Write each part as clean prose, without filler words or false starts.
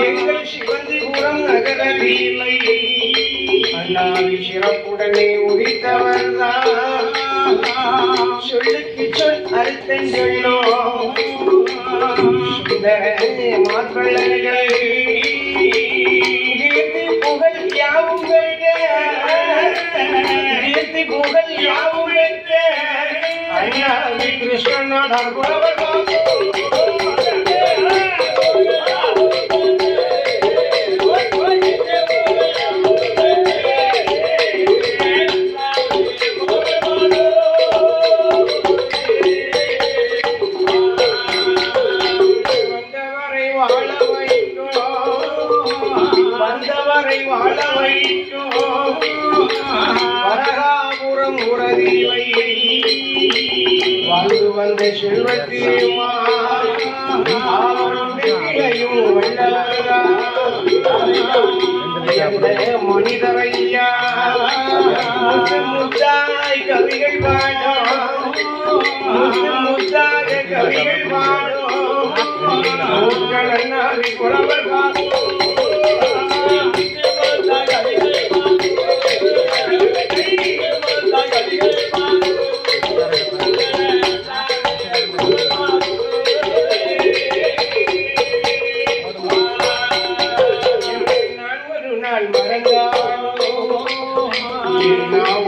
எங்கள் சிவந்திபுரம் நகர வீலை அண்ணாவி சிறப்புடனே உரித்தவர்தான் சொல்லுக்கு சொல் அறுத்தன் சொல்லோ சுந்தர மாப்பிள்ளைகள் புகழ் யாவும் புகழ் யாவும் அண்ணாவி கிருஷ்ணன் வாழ வைக்கும் வரகாபுரம் உறதிலை வாழ்ந்து வந்த செல்வத்தியுமா மனிதரையா முத்தாய் கவிகள் பாடும் முத்தாக கவிகள் பாடும் புலவர்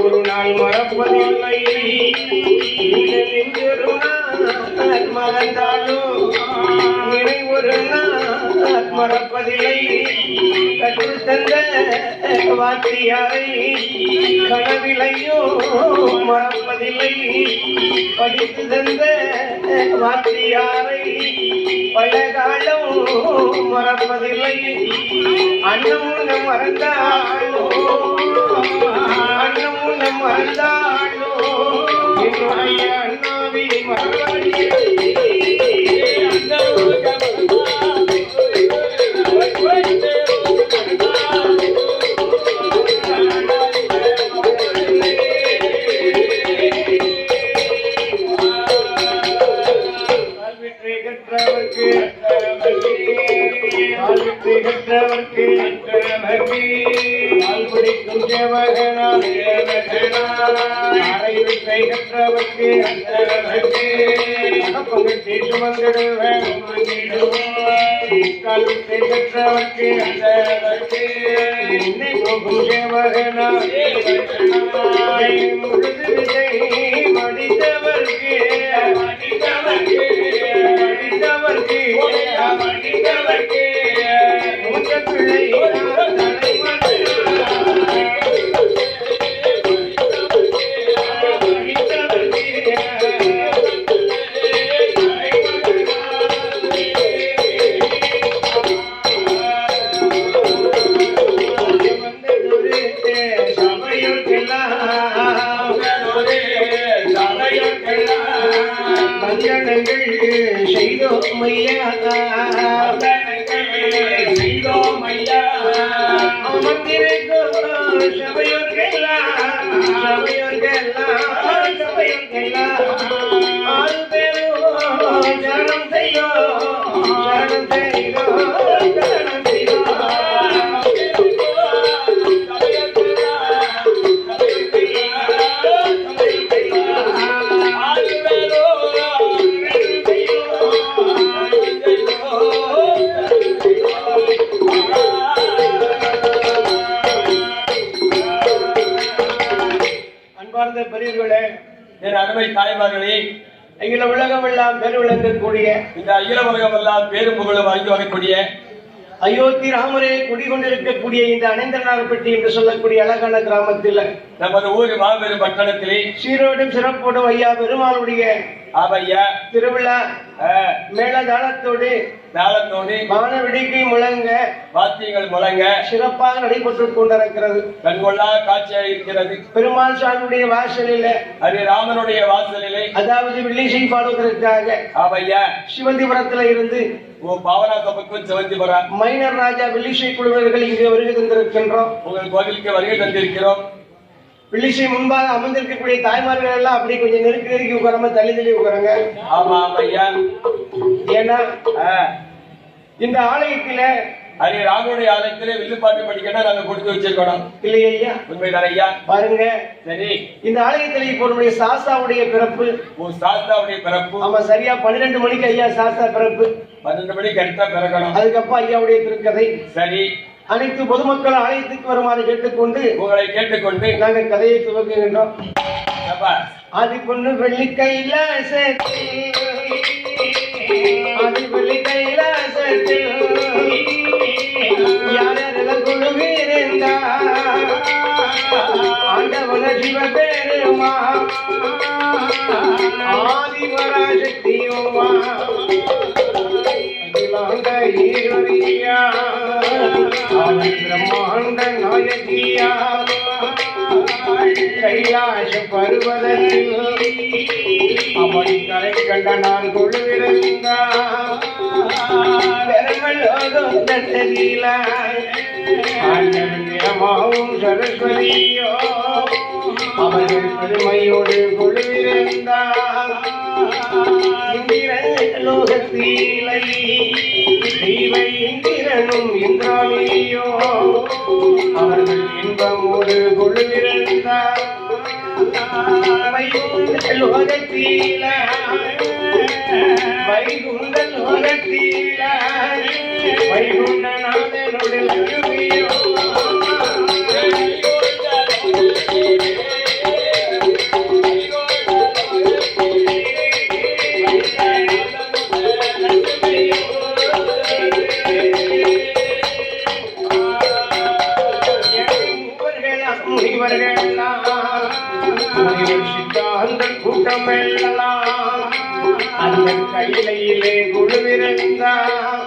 ஒரு நாள் மறப்பதில்லை மறந்தாலும் ஒரு நாள் மறப்பதில்லை கற்றுத்தந்த வாத்தியாரை கனவிலையோ மறப்பதில்லை படித்து தந்த வாத்தியாரை பல காலம் மறப்பதில்லை அண்ணமுன்ன மறந்தாளோ அண்ணமுன்ன மறந்தாளோ என்னுடைய அண்ணாவி மறவாடி பிடிக்கும் தேவகனால் பங்கத்தை சுமந்திடுவேன் என்னை போகும் தேவகனால் முழுது விதை மடித்தவர்க்கு மூத்த பிள்ளை செய்தோம் ஐயா அமர்ந்திருக்கும் சபையோர்கெல்லாம் ஆறு பேரும் சரணம் செய்தோ பெரியவர்களே, என் அருமை தாய்மார்களே, அகில உலகம் எல்லாம் பேர் விளங்கக்கூடிய இந்த அகில உலகம் எல்லாம் பேரும் புகழும் வாங்கி வரக்கூடிய அயோத்தி ராமரே குடிகொண்டிருக்கக்கூடிய இந்த அனந்தநாகப்பட்டி என்று சொல்லக்கூடிய அழகான கிராமத்தில் நமது ஊர் மாபெரும் பட்டணத்திலே சீரோடும் சிறப்போடும் ஐயா பெருமாளுடைய திருவிழா மேளதாளத்தோடு வான வெடிக்கை முழங்க வாத்தியங்கள் முழங்க சிறப்பாக நடைபெற்றுக் கொண்டிருக்கிறது. கண்கொள்ளா காட்சியாக இருக்கிறது. பெருமாள் சாமியுடைய வாசலில் ராமனுடைய வாசலிலே அதாவது வில்லிசை பாடுவதற்காக சிவந்திபுரத்துல இருந்து பாவனாசபுக்கும் சிவந்திபுரம் மைனர் ராஜா வில்லிசை குழுவினர்கள் இங்கே வருகை தந்திருக்கின்றோம். உங்கள் கோவிலுக்கு வருகை தந்திருக்கிறோம். வில்லிசை முன்பாக அமர்ந்திருக்கக்கூடிய தாய்மார்கள் எல்லாம் அப்படி கொஞ்சம் நெருக்கி உட்காராம தள்ளி உட்காருங்க. ஆமா ஐயா, ஏன்னா இந்த ஆலயத்தில அதே ராமனுடைய ஆலயத்திலே வில்லுப்பாட்டு படிக்கணும் நாங்க கொடுத்து வச்சிருக்கணும் இல்லையா ஐயா? உண்மைதான் ஐயா. பாருங்க, சரி, இந்த ஆலயத்தில இப்போ நம்முடைய சாஸ்தாவுடைய பிறப்பு. சாஸ்தாவுடைய பிறப்பு. ஆமா, சரியா 12 மணிக்கு ஐயா சாஸ்தா பிறப்பு. 12 மணிக்கு கரெக்டா பிறக்கணும். அதுக்கப்புறம் ஐயாவுடைய திருக்கதை. சரி, அனைத்து பொதுமக்கள் ஆலயத்துக்கு வருமாறு கேட்டுக்கொண்டு உங்களை கேட்டுக்கொண்டு நாங்கள் கதையை துவங்குகின்றோம். ஆதி பொண்ணு வெள்ளி கைலாசத்தில், ஆதி வெள்ளி கைலாசத்தில் யாரெல்லாம் குழுவிருந்தா ஆண்டவன சிவபெருமா ஆதிவராசக்தியுமா அகிலாண்ட ஈஸ்வரியா பிரம்மாண்ட நாயகியா கைலாச பருவதத்தில் அவனை கரை கண்ட நான் கொள்ளுவிருந்தான் சரஸ்வதியோ அவர்கள் பெருமையோடு கொள்ளுவிருந்தான் லோகத்தீலை தெய்வ இந்திரனும் இந்திராணியோ அவர்கள் இன்பமோடு கொள்ளுவிருந்தார் லோகத்தீல வைகுண்ட லோகத்தீல வைகுண்டநாதனுடைய சித்தாந்த கூட்டமெல்லாம் அந்த கையிலே குழுவிருந்தார்.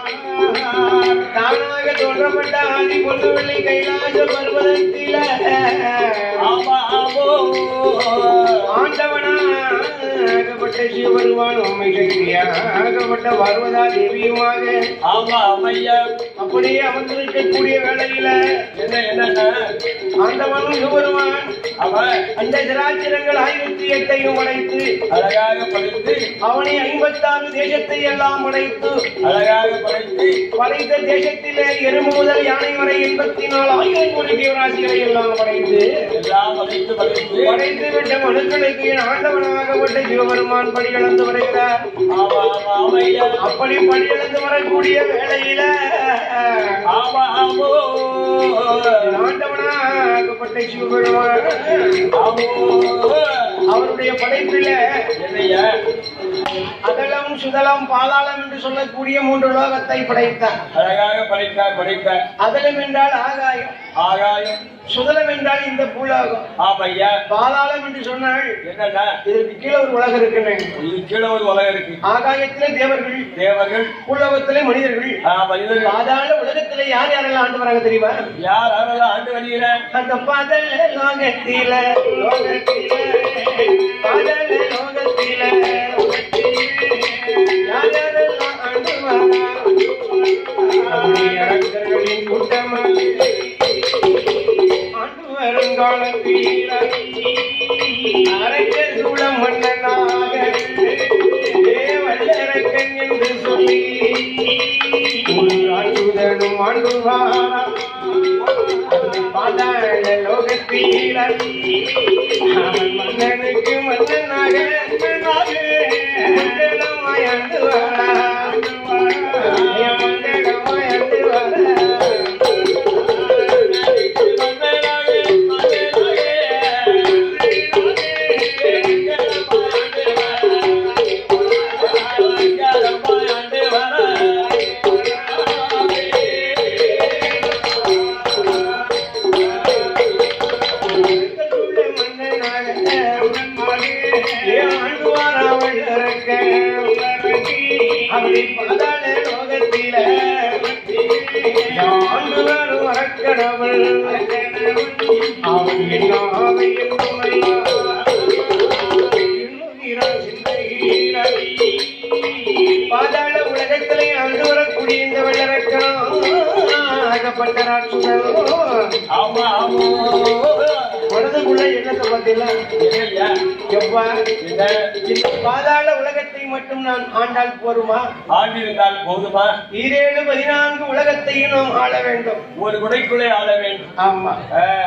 தானாக தோன்றப்பட்ட ஆதி பொன்னுவெள்ளி கைலாச பர்வதத்தில ஆண்டவனாகப்பட்ட சிவபெருமான் உண்மை சக்தியாகப்பட்ட பார்வதா தேவியுமாக அப்படியே அமர்ந்திருக்கக்கூடிய வேளையில என்ன ஆண்டவனும் சிவபெருமான் அந்த சராச்சரங்கள் 1008 படைத்து அழகாக படைத்து அவனை 56 தேசத்தை எல்லாம் படைத்து அழகாக படைத்து படைத்த தேசத்திலே எறும்பு முதல் யானை வரை 84,000 கோடி ஜீவராசிகளை எல்லாம் படைத்து படைத்து விட்ட மனுக்களுக்கு ஆண்டவனாகப்பட்ட சிவபெருமான் படிகளந்து வருகிறார். அப்படி படிகளந்து வரக்கூடிய வேளையில ஆண்டவனாகப்பட்ட சிவபெருமான் அவருடைய படைப்பில அதலம் சுதலம் பாதாளம் என்று சொல்லக்கூடிய 3 லோகத்தை படைத்தார். அழகாக படைத்தார். அதலம் என்றால் ஆகாயம், ஆகாயம். சுதலம் என்றால் இந்த பூலோகம். பாதாளம் என்று சொன்னால் என்னன்னா இதற்கு கீழே ஒரு உலகம் இருக்கு. கீழே ஒரு உலகம் இருக்கு. ஆகாயத்திலே தேவர்கள், பூலோகத்திலே மனிதர்கள். பாதாள உலகத்திலே யார் யாரெல்லாம் ஆண்டு வராங்க தெரியுமா? யார் யாரெல்லாம் ஆண்டு வருகிறார்? அந்த பாதாள லோகத்தில பாதாள லோகத்தில யார் யாரெல்லாம் ஆண்டு வரார்களின் கூட்டமாக ஆண்டு வருங்காலத்தில் அரக்கர் சூழ மன்னனாக தேவல்லரக்கன் என்று சொல்லி ஒரு ஆண்டுதனும் ஆண்டுவாரா பாதாள லோகத்தில் அவன் மன்னனுக்கு மன்னனாக மன்னனமாய் ஆண்டு வாரா மன்னனமாய் ஆண்டு வாரா அப்படி பாதாள லோகத்தில ஆண்டு வரக்கடவுள் அவன் எல்லாவையும் பாதாள உலகத்திலே ஆண்டு வரக்கூடிய இந்த வெள்ளரக்கணப்பட்ட ராட்சசன் மனதுக்குள்ள எண்ணத்தை பார்த்தீங்களா? எப்பா இந்த பாதாள உலகத்தை மட்டும் நான் ஆண்டால் போருமா? ஆண்டிருந்தால் போதுமா? 14 உலகத்தையும் நாம் ஆள வேண்டும். ஒரு குடைக்குள்ளே ஆள வேண்டும். ஆமா.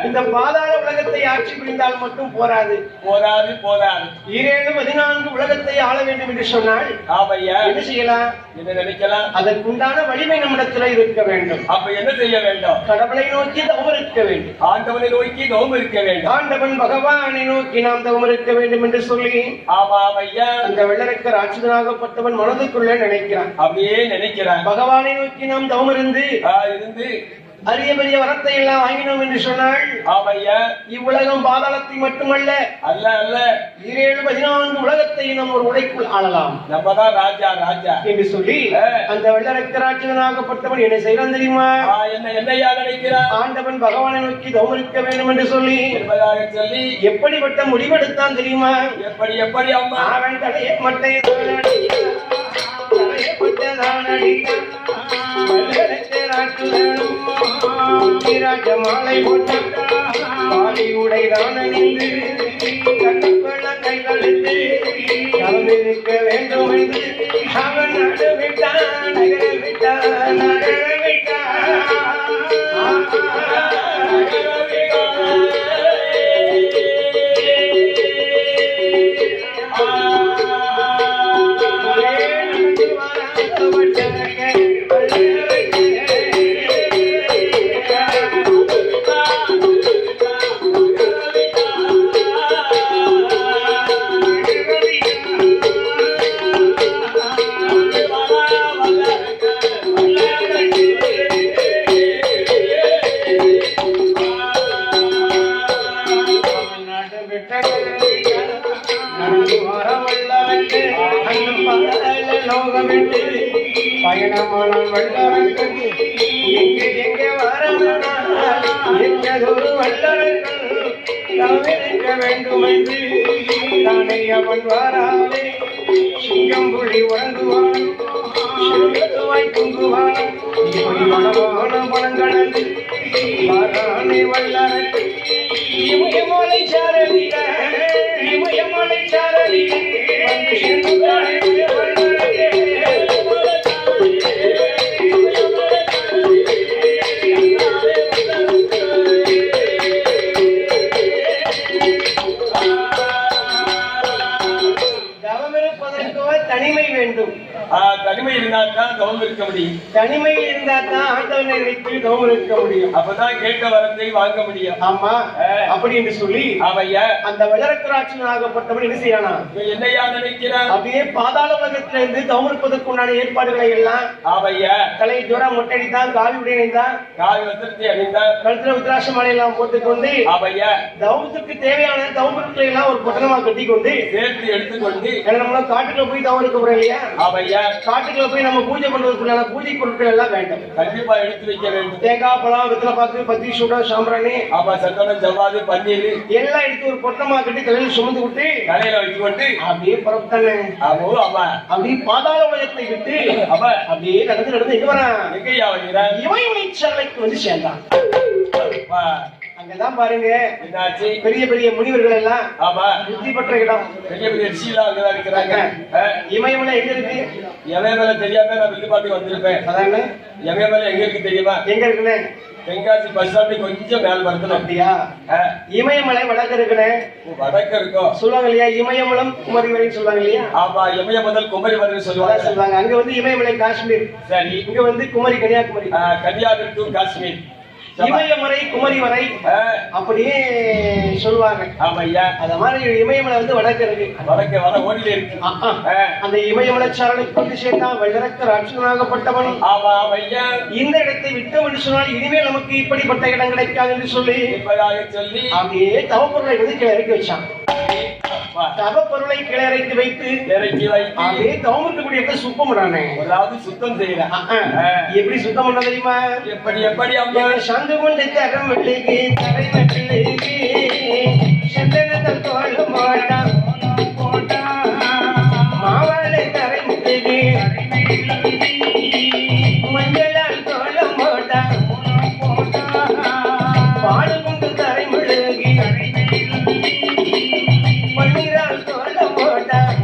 இந்த பாதாள உலகத்தை ஆட்சி புரிந்தால் மட்டும் போராது. போதாது போதாது. 14 உலகத்தை ஆள வேண்டும் என்று சொன்னால் ஆமையா என்ன செய்யலாம்? என்ன நினைக்கலாம்? அதற்குண்டான வலிமை நம்மிடத்தில் இருக்க வேண்டும். அப்ப என்ன செய்ய வேண்டும்? கடவுளை நோக்கி தவம் இருக்க வேண்டும். ஆண்டவனை நோக்கி தவம் இருக்க வேண்டும். ஆண்டவன் பகவானை நோக்கி நாம் தவம் இருக்க வேண்டும் என்று சொல்லி ஆமாம் ஐயா. அந்த வெள்ளரக்க ராட்சதனாகப்பட்டவன் மனதுக்குள்ளே நினைக்கிறான். அப்படியே நினைக்கிறான். பகவானை நோக்கி நாம் தவம் இருந்து இருந்து அரிய பெரிய வரத்தை எல்லாம் வாங்கினோம் என்று சொன்னால் ஆமையா இவ்வுலகம் பாதாளத்தை மட்டுமல்ல அல்ல அல்ல 14 உலகத்தை நாம் ஒரு உடைக்குள் ஆளலாம். நம்மதான் ராஜா ராஜா என்று சொல்லி அந்த வெள்ளரக்க ராட்சதனாகப்பட்டவன் என்ன செய்யறான் தெரியுமா? என்னையா நினைக்கிறான்? ஆண்டவன் பகவானை நோக்கி தவம் இருக்க வேண்டும் என்று சொல்லி என்பதாக சொல்லி எப்படிப்பட்ட முடிவெடுத்தான் தெரியுமா? எப்படி எப்படி அம்மா? அவன் தலையை மட்டை மாலை போட்ட பாலி உடைதான் அணிந்து கட்டுப்பட கைகளிட்டு கலந்திருக்க வேண்டும் என்று அவன் நடுவிட்டான் நகர விட்டான் நகர விட்டான். பயணமான வல்லரங்கள் எங்கே எங்கே வரதொரு வல்லரங்கள் தவிர்க்க வேண்டும் என்று தானே அவன் வாராலே சிங்கம் புலி உறங்குவான் சிறுவாய் தூங்குவான் இப்படி வளமான பழங்கடந்து வாரானே வல்லரங்கள் இமயமலை சாரதிக இமயமலை சாரதிக வந்து சென்றானே வல்லரங்கே. தனிமை வேண்டும். தனிமை இருந்தால் தான் தவம் இருக்க முடியும். தனிமை இருந்தால் தான் ஆண்டவனை நினைத்து தவம் இருக்க முடியும். அப்பதான் கேட்ட வரத்தை வாங்க முடியும். ஆமா. அப்படி என்று சொல்லி ஆமையா அந்த வெள்ளரக்கராட்சனாகப்பட்டவன் என்ன செய்யறானா? என்னையா நினைக்கிறான்? அப்படியே பாதாள உலகத்திலிருந்து தவம் இருப்பதற்குண்டான ஏற்பாடுகளை எல்லாம் ஆமையா தலை தூரம் மொட்டடித்தான், காவி உடையணிந்தான், காவி வஸ்திரத்தை அணிந்தான், கழுத்துல உத்ராட்ச மாலை எல்லாம் போட்டுக்கொண்டு ஆமையா தவத்துக்கு தேவையான தவ பொருட்களை எல்லாம் ஒரு பொட்டணமா கட்டி கொண்டு சேர்த்து எடுத்துக்கொண்டு நம்ம காட்டுக்குள்ள போய் தவம் இருக்க போறோம் இல்லையா? ஆமையா காட்டுக்குள்ள போய் நம்ம பூஜை பண்றதுக்குள்ள பூஜை பொருட்கள் எல்லாம் வேண்டும். கண்டிப்பா எடுத்து வைக்க வேண்டும். தேங்காய் பழம் வெத்தலை பாக்கு பத்தி சூடம் சாம்பிராணி ஆமா சந்தனம் ஜவ்வாது பன்னீர் எல்லாம் எடுத்து ஒரு பொட்டமா கட்டி தலையில சுமந்து விட்டு தலையில வச்சு கொண்டு அப்படியே புறப்பட்டானே. ஆமா ஆமா அப்படியே பாதாள உலகத்தை விட்டு ஆமா அப்படியே நடந்து எங்க வரான்? எங்கயா வருகிறான்? இமயமலை சாலைக்கு வந்து சேர்ந்தான். அங்கதான் பாருங்க என்னாச்சு? பெரிய பெரிய முனிவர்கள் எல்லாம் ஆமா புத்தி பெற்ற இடம். பெரிய பெரிய ரிஷிலாம் அங்கதான் இருக்கிறாங்க. இமயமலை எங்க இருக்கு? எமயமலை தெரியாம நான் வில்லுப்பாட்டு வந்திருப்பேன். அதாங்க எமயமலை எங்க இருக்கு தெரியுமா? எங்க இருக்குன்னு தென்காசி பஸ் ஸ்டாண்ட் கொஞ்சம் மேல் வரணும். அப்படியா? இமயமலை வடக்கு இருக்குன்னு வடக்கு இருக்கும் சொல்லுவாங்க இல்லையா? இமயமலம் குமரி வரை சொல்லுவாங்க இல்லையா? ஆமா இமய முதல் குமரி வரை சொல்லுவாங்க. அங்க வந்து இமயமலை காஷ்மீர், சரி இங்க வந்து குமரி கன்னியாகுமரி. கன்னியாகுமரி டு காஷ்மீர், இமயமலை குமரி வரை அப்படியே சொல்லுவாங்க. ஆமையா அத மாதிரி இமயமலை வந்து வடக்கு இருக்கு. வடக்கு வட ஓடில இருக்கு. அந்த இமயமலை சாரலுக்கு கொண்டு சேர்த்தான் வெள்ளரக்க ராட்சதனாகப்பட்டவன். ஆமா ஆமையா இந்த இடத்தை விட்டோம் என்று சொன்னால் இனிமேல் நமக்கு இப்படிப்பட்ட இடம் கிடைக்காது என்று சொல்லி அப்படியே தவப்பொருளை வந்து கீழே இறக்கி வச்சான். தவப்பொருளை கீழே இறக்கி வைத்து அப்படியே தவம் இருக்கக்கூடிய இடத்தை சுத்தம் பண்ணானே. அதாவது சுத்தம் செய்யறான். எப்படி சுத்தம் பண்ண தெரியுமா? எப்படி எப்படி அம்மா சந்து கொண்டு தரம் வெள்ளிக்கு தரை வெள்ளிக்கு சந்தனத்தில் தோல் மாட்டான் மாவாளை தரை முட்டுக்கு மஞ்சளால் தோல் மாட்டான் பாடு கொண்டு தரை முழுகி பன்னீரால் தோல் மாட்டான்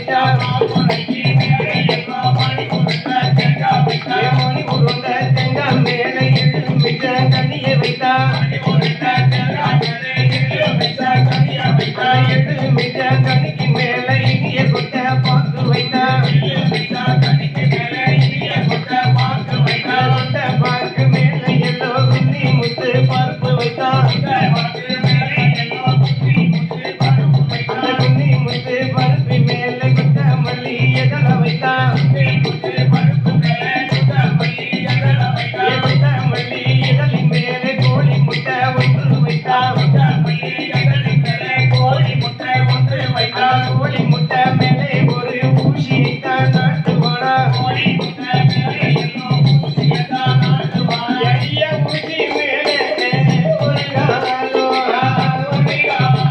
வைத்தா மணி உருண்ட தேங்காய் மேல எலுமிச்ச கனியை வைத்தா எலுமிச்ச கனிக்கு மேல இனிய கொட்ட பாக்கு வைத்தா கொட்ட பாக்கு மேல எல்லோ குன்னி முத்து பருப்பு வைத்தா அந்த குன்னி முத்து பருப்பு மேல கொட்ட மல்லி எதல வைத்தா மல்லி எதலி மேல கோழி முட்டை ஒன்று வைத்தா கோழி முட்டை மேலே ஒரு ஊசி வைத்தா நாட்டு வாடா ஐயா ஊசி மேலே ஒரு காலோ ஒரு காலோ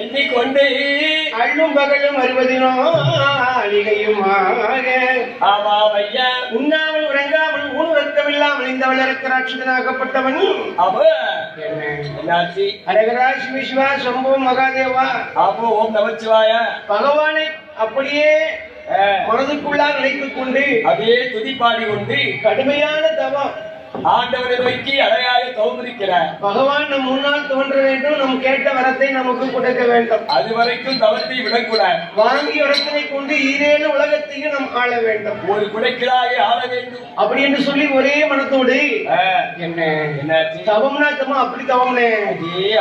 எண்ணிக்கொண்டு அள்ளும் பகலும் அறுபதினாளிகையுமாக ஆமாம் ஐயா உண்ணாமல் உறங்காமல் ஊனுறக்கமில்லாமல் இந்த வளர்க்கராட்சதனாகப்பட்டவன் அவ என்னாச்சு அரகரா சிவசிவா சம்போ மகாதேவா அப்போ ஓம் நமச்சிவாய பகவானை அப்படியே மனதுக்குள்ளாக நினைத்துக் கொண்டு அதே துதிப்பாடி கொண்டு கடுமையான தவம் ஆண்டவனை நோக்கி அழகாக தோன்றிருக்கிறார். பகவான் நம் முன்னால் தோன்ற வேண்டும், நம் கேட்ட வரத்தை நமக்கு கொடுக்க வேண்டும். அது வரைக்கும் தவத்தை விடக்கூடாது. வாங்கி வரத்தினை கொண்டு ஈரேழு உலகத்தையும் நாம் ஆள வேண்டும், ஒரு குடைக்கலாக ஆள வேண்டும் அப்படி என்று சொல்லி ஒரே மனத்தோடு என்ன தவம்னா தவம் அப்படி தவம்னே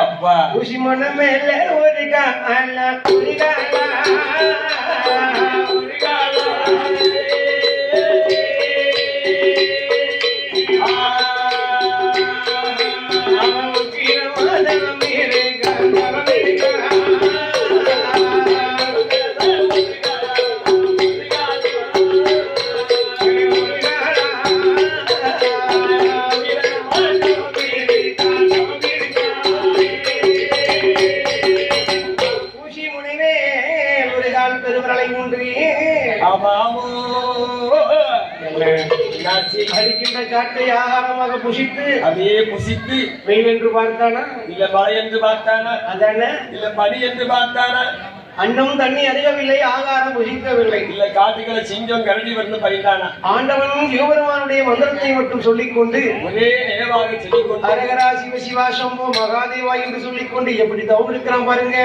அப்பா ஊசி மன மேல ஒரு கால ஒரு கால அடிக்கின்ற காற்றை ஆகாரமாக புசித்து அதே புசித்து வெயில் என்று பார்த்தானா இல்ல மழை என்று பார்த்தானா அதான இல்ல பனி என்று பார்த்தானா அன்னம் தண்ணி அறியவில்லை, ஆகாரம் புசிக்கவில்லை, இல்ல காட்டுகளை சிங்கம் கரடி வந்து பயிர்ந்தானா ஆண்டவனும் சிவபெருமானுடைய மந்திரத்தை மட்டும் சொல்லிக் கொண்டு ஒரே நினைவாக சொல்லிக் கொண்டு அரகரா சிவ சிவா சம்போ மகாதேவா என்று சொல்லிக் கொண்டு எப்படி தவம் இருக்கிறான் பாருங்க.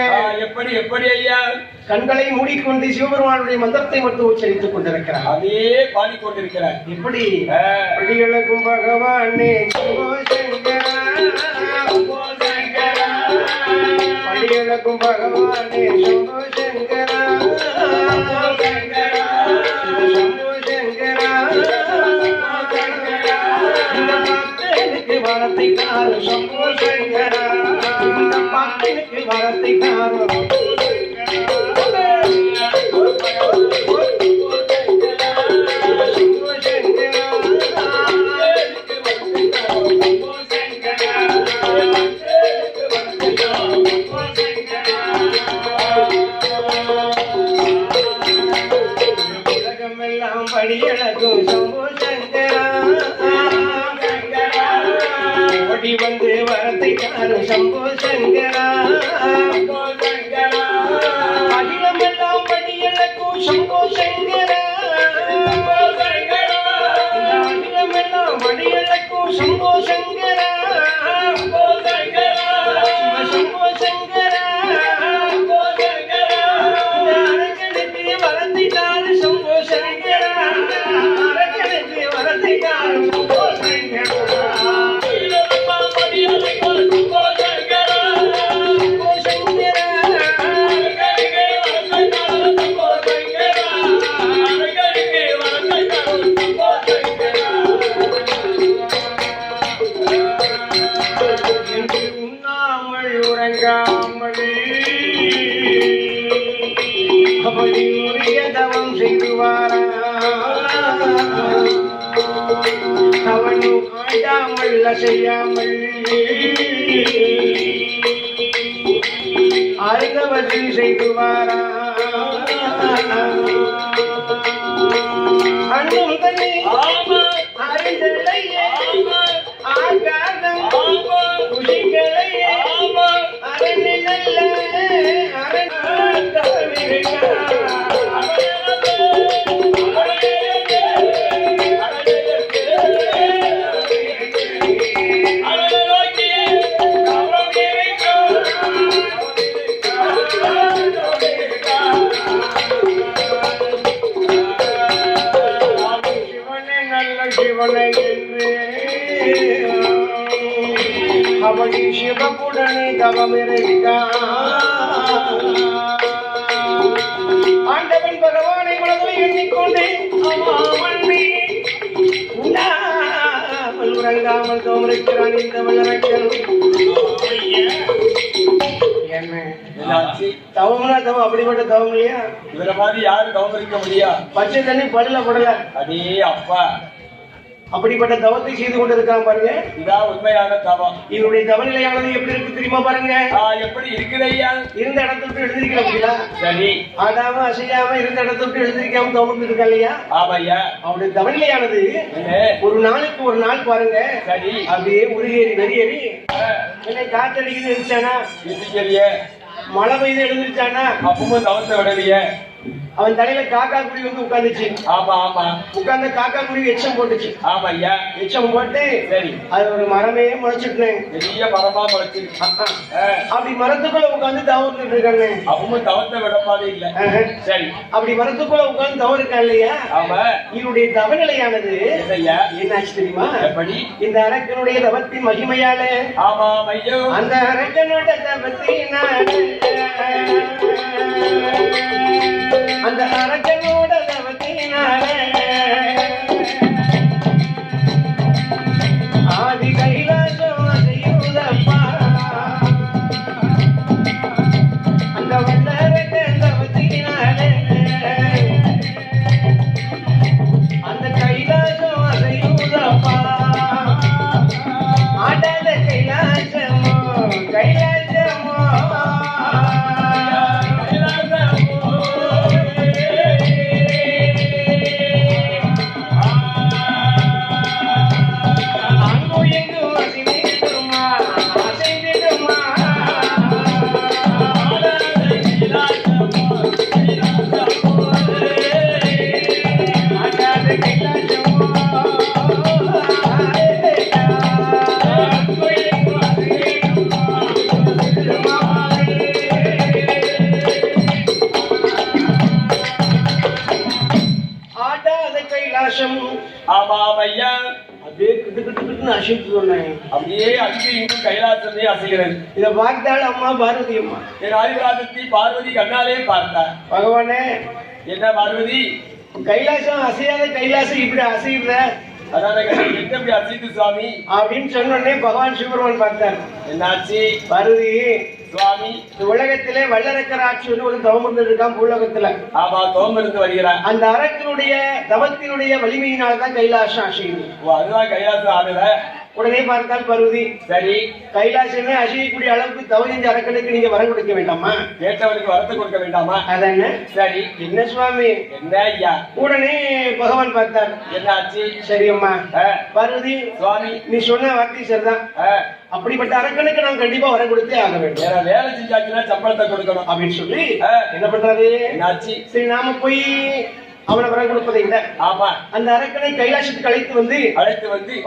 எப்படி எப்படி ஐயா கண்களை மூடிக்கொண்டு சிவபெருமானுடைய மந்திரத்தை மட்டும் உச்சரித்துக் கொண்டிருக்கிறார், அதே பாடிக்கொண்டிருக்கிறார். இப்படி படிகளுக்கும் பகவானே படிகளுக்கும் பகவானே சம்போ சங்கரா சம்போ சங்கரா இந்த பக்தனுக்கு வரத்தை காரும் சம்போ சங்கரா, இந்த பக்தனுக்கு வரத்தை காரும் படியழகும் சம்போ சங்கரா ஓடி வந்து வரத்தை காரும் சம்போ சங்கரா செய்யாமலே அப்படி உரிய தவம் செய்துவாரா அவனும் ஆடாமல் செய்யாமல் அறிந்தவர்கள் செய்துவாரா அண்ணும் தன்னை அறிந்தலையே ஆகாதம் குஷிகளையே அரணி நல்ல சிவனை என்று அவனை சிவப்புடனே தவம் ஆண்டவன் பகவானை மனதில் எண்ணிக்கொண்டு உண்டாமல் உறங்காமல் தோமரிக்கிறான் இந்த வல்லமைக்கல் என்ன தவம்னா தவம் அப்படிப்பட்ட தவம் இல்லையா இவர மாதிரி யாரும் தவம் இருக்க முடியா பச்சை தண்ணி படல படல அடே அப்பா அப்படிப்பட்ட தவத்தை செய்து கொண்டிருக்கான் பாருங்க இதான் உண்மையான தவம் இவருடைய தவநிலையானது எப்படி இருக்கு தெரியுமா பாருங்க எப்படி இருக்குதையா இருந்த இடத்துக்கு எழுந்திருக்க முடியல சரி ஆடாம அசையாம இருந்த இடத்துக்கு எழுந்திருக்காம தவம் இருக்கா இல்லையா ஆமையா அவருடைய தவநிலையானது ஒரு நாளுக்கு ஒரு நாள் பாருங்க சரி அப்படியே உருகேறி வெறியேறி என்னை காத்தடிக்குன்னு எழுந்தானா மழை பெய்து எழுந்திருச்சானா அப்பவும் தவத்தை விடலையே அவன் தலையில காக்கா குடி வந்து உட்காந்துச்சு ஆமா ஆமா உட்கார்ந்த காக்கா குடி எச்சம் போட்டுச்சு ஆமா ஐயா எச்சம் போட்டு சரி அது ஒரு மரமே முளைச்சிட்டேன் பெரிய மரமா முளைச்சு அப்படி மரத்துக்குள்ள உட்கார்ந்து தவறு இருக்காங்க அப்பவும் தவத்தை விடப்பாது இல்ல சரி அப்படி மரத்துக்குள்ள உட்கார்ந்து தவறு இருக்கா இல்லையா ஆமா இவனுடைய தவநிலையானது என்னாச்சு தெரியுமா எப்படி இந்த அரக்கனுடைய தவத்தின் மகிமையால ஆமா ஐயோ அந்த அரக்கனோட தவத்தினால அந்த அரக்கனோட தவத்தினால ஆதி கைலாசம் அசையுதப்பா அந்த வல்லரக்கன் தவத்தினால அந்த கைலாசம் அசையுதப்பா ஆடாத கைலாசமோ கைலாசமோ அப்படியே அங்கே இங்கும் கைலாசமே அசைகிறது. இதை பார்த்தாள் அம்மா பார்வதி அம்மா. என் ஆதிராஜத்தை பார்வதி கண்ணாலே பார்த்தார். பகவானே என்ன பார்வதி, கைலாசம் அசையாத கைலாசம் இப்படி அசையுற எப்படி அசைத்து சுவாமி அப்படின்னு சொன்னோடனே பகவான் சிவபெருமான் பார்த்தார். என்னாச்சு பார்வதி சுவாமி, உலகத்திலே வல்லரக்கர் ஆட்சின்னு ஒரு தவம் இருந்திருக்கான் பூலோகத்துல. ஆமா, தவம் இருந்து வருகிறார். அந்த அரக்கனுடைய தவத்தினுடைய வலிமையினால்தான் கைலாசம் அசையுது. அதுதான் கைலாசம் ஆடுற. உடனே பார்த்தால் பார்வதி, சரி கைலாசமே அசையக்கூடிய அளவுக்கு தவம் செஞ்ச அரக்கனுக்கு நீங்க வரம் கொடுக்க வேண்டாமா? கேட்டவனுக்கு வரத்தை கொடுக்க வேண்டாமா? அதானே. சரி, என்ன சுவாமி? என்ன ஐயா? உடனே பகவான் பார்த்தார். என்னாச்சு? சரி அம்மா. பார்வதி சுவாமி, நீ சொன்ன வார்த்தை சரிதான். அப்படிப்பட்ட அரக்கனுக்கு நான் கண்டிப்பா வரம் கொடுத்தே ஆக வேண்டும். வேற வேலை செஞ்சாச்சுன்னா சம்பளத்தை கொடுக்கணும் அப்படின்னு சொல்லி என்ன பண்றாரு? என்னாச்சு? சரி, நாம போய் அவனை வரம் கொடுப்பதை விட ஆமா அந்த அரக்கனை கைலாசத்துக்கு அழைத்து வந்து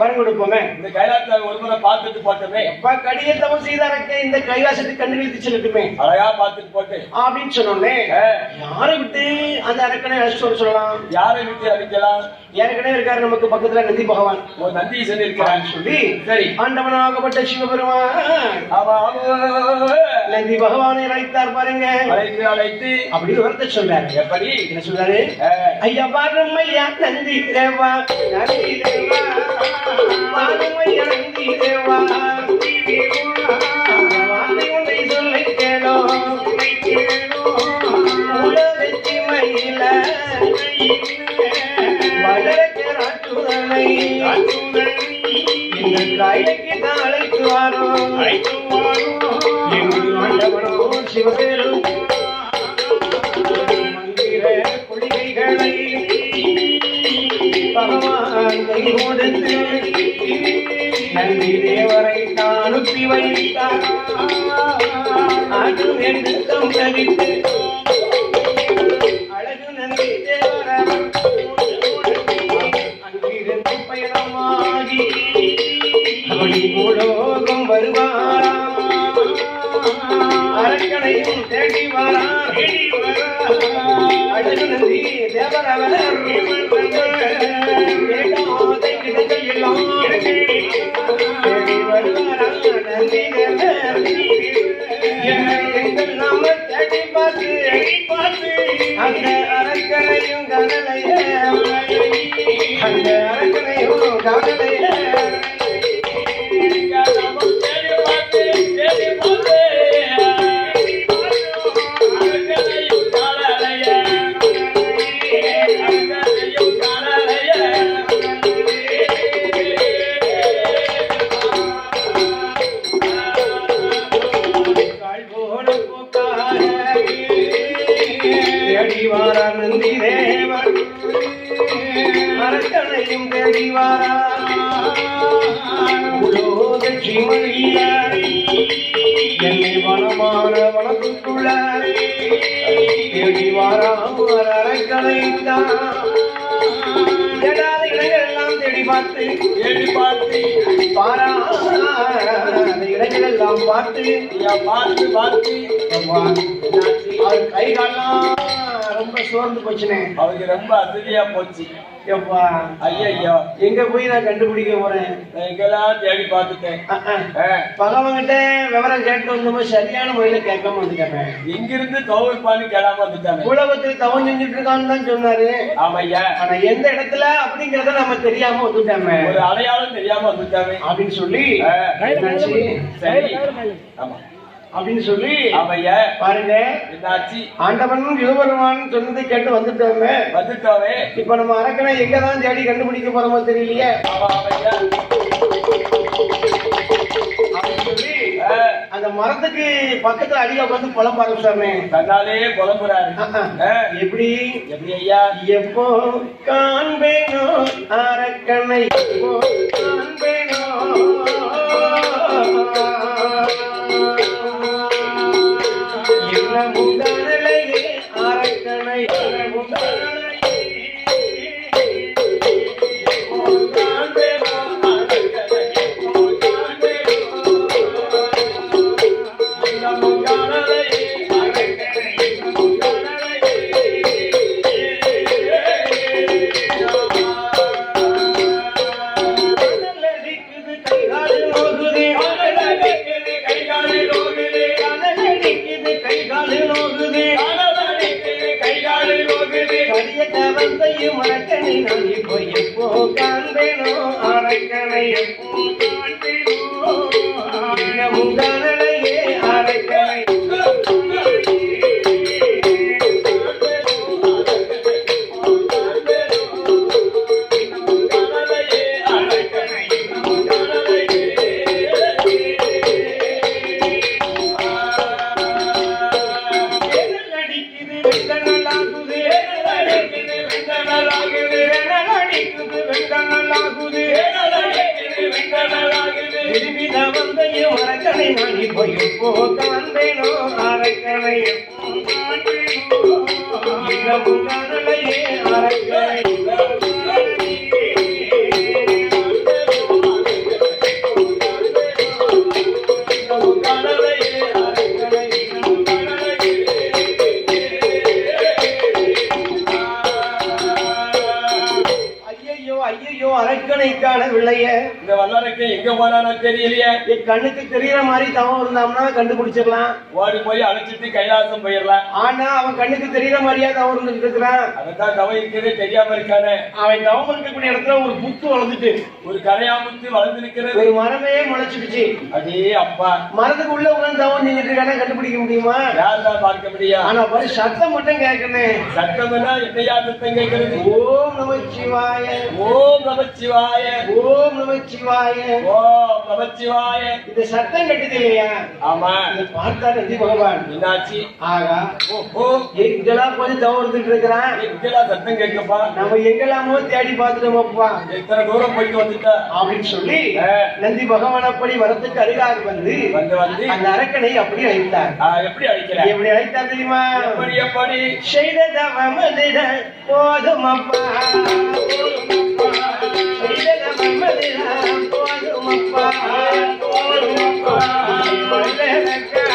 வரம் கொடுப்போமே. இந்த கைலாசத்தை ஒரு முறை பார்த்துட்டு போட்டோமே. எப்ப கடிய தவம் செய்த அரக்கை இந்த கைலாசத்துக்கு கண்டுபிடித்து செல்லட்டுமே, அழகா பார்த்துட்டு போட்டு அப்படின்னு சொன்னோடனே யாரை விட்டு அந்த அரக்கனை அழைச்சு சொல்லலாம்? யாரை விட்டு அழைக்கலாம்? ஏற்கனவே இருக்காரு நமக்கு பக்கத்துல நந்தி பகவான். ஒரு நந்தி சொல்லியிருக்கிறான்னு சொல்லி சரி ஆண்டவனாகப்பட்ட சிவபெருமான் நந்தி பகவானை அழைத்தார் பாருங்க. அழைத்து அப்படின்னு வரத்தை சொல்றாரு. எப்படி? என்ன சொல்றாரு? ஐயா பாரும் ஐயா நந்தி தேவா, நந்தி தேவா, பாரும் ஐயா நந்தி தேவா, வாதை உன்னை சொல்லை சிவபெரும் மந்திர கொள்கைகளை பகவான் கை கொடுத்து நந்தி தேவரை அனுப்பி வைத்தார். அது என்று தந்தளித்து அழகு நந்தி தேவரவர் அங்கிருந்து பயணமாகி அப்படி பூலோகம் வருவாரா. அரக்கனையும் தேடி வாரார். அழகு நந்தி தேவரவர் வேண்டாதை இடங்கள் எல்லாம் தேடி வருவாரா. நந்தி தேவர் எங்கள் நாம தேடி பார்த்து அந்த அரக்கனையும் கனலைய அந்த அரக்கனையும் கனலைய தேடிவாரா நந்தி தேவர் அரக்கனையும் தேடிவாரா. உலோகட்சிமணியில என்னை வனமான வனத்துக்குள்ள தேடிவாரா அரக்கனைத்தான். தேடாத இடங்கள் எல்லாம் தேடி பார்த்து பாரா இடங்கள் எல்லாம் பார்த்து அவர் கை காலம் ரொம்ப சோர்ந்து போச்சுனே. அவருக்கு ரொம்ப அசதியா போச்சு. எப்பா ஐயோ எங்க போய் நான் கண்டுபிடிக்க போறேன்? எங்கெல்லாம் தேடி பார்த்துட்டேன். பகவன்கிட்ட விவரம் கேட்டு வந்தோமோ சரியான முறையில கேட்காம வந்துட்டேன். இங்கிருந்து தோவிப்பான்னு கேளாம வந்துட்டாங்க. உலகத்தில் தவம் செஞ்சுட்டு இருக்கான்னு தான் சொன்னாரு. ஆமையா, ஆனா எந்த இடத்துல அப்படிங்கறத நம்ம தெரியாம வந்துட்டாமே. ஒரு அடையாளம் தெரியாம வந்துட்டாங்க அப்படின்னு சொல்லி சரி ஆமா அப்படின்னு சொல்லி ஆமையா பாருங்க என்னாச்சு. ஆண்டவன் சிவபெருமான் சொன்னதை கேட்டு வந்துட்டோமே. இப்ப நம்ம அரக்கனை எங்கதான் தேடி கண்டுபிடிக்க போறோமோ தெரியலையே. அந்த மரத்துக்கு பக்கத்துல அடியா உட்காந்து புலம் ஆரம்பிச்சாருமே. தன்னாலே புலம்புறாரு. எப்படி ஐயா? எப்போ காண்பேனோ அரக்கனை, எப்போ காண்பேனோ முந்தானலையே அரக்கனை அரக்கனை நான் இப்போ எப்போ காண்பேனோ அரக்கனை எப்போ காண்பேனோ முந்தானலையே அரக்கனை அரக்கனை நான் இப்போ எப்போ காண்பேனோ அரக்கனை எப்போ காண்பேனோ இன்னமும் காணலையே அரக்கனை அரக்கனை காணவில்லையே. இந்த வல்லரக்கை எங்க போனானோ தெரியலையே. கண்ணுக்கு தெரியற மாதிரி தவம் இருந்தாம்னா கண்டுபிடிச்சிடலாம். ஓடி போய் அழைச்சிட்டு கைலாசம் போயிடலாம். ஆனா அவன் கண்ணுக்கு தெரியற மாதிரியா தவம் இருந்துட்டு இருக்கிறான். அதான் தவம் இருக்கிறதே தெரியாம இருக்கானே. அவன் தவம் இருக்கக்கூடிய இடத்துல ஒரு புத்து வளர்ந்துட்டு, ஒரு கரையாமுத்து வளர்ந்துருக்கிறது, ஒரு மரமே முளைச்சிடுச்சு. அதே அப்பா மரத்துக்கு உள்ள உட்காந்து தவம் செஞ்சுட்டு இருக்கானே, கண்டுபிடிக்க முடியுமா? யாருதான் பார்க்க முடியும்? ஆனா பாரு சத்தம் மட்டும் கேட்கணும். சத்தம்னா என்னையா சத்தம் கேட்கறது? ஓம் நமச்சிவாய, ஓம் நமச்சிவாய. நமச்சிவாய ஓம் நமச்சிவாய ஓம் நமச்சிவாய. இந்த சத்தம் கட்டுது இல்லையா? ஆமா. இதை பார்த்தா நந்தி பகவான் என்னாச்சு? ஆகா ஓஹோ, எங்கெல்லாம் கொஞ்சம் தவறுந்துட்டு இருக்கிறான். எங்கெல்லாம் சத்தம் கேட்கப்பா? நம்ம எங்கெல்லாமோ தேடி பார்த்துட்டோமப்பா எத்தனை தூரம் போயிட்டு வந்துட்டா அப்படின்னு சொல்லி நந்தி பகவான் அப்படி வரத்துக்கு அருகாக வந்து வந்து அந்த அரக்கனை அப்படி அழைத்தார். எப்படி அழைக்கிற? எப்படி அழைத்தார் தெரியுமா? எப்படி எப்படி? செய்த தவமதிட போதுமப்பா, செய்த தவமதிட போதுமப்பா, வல்லரக்கா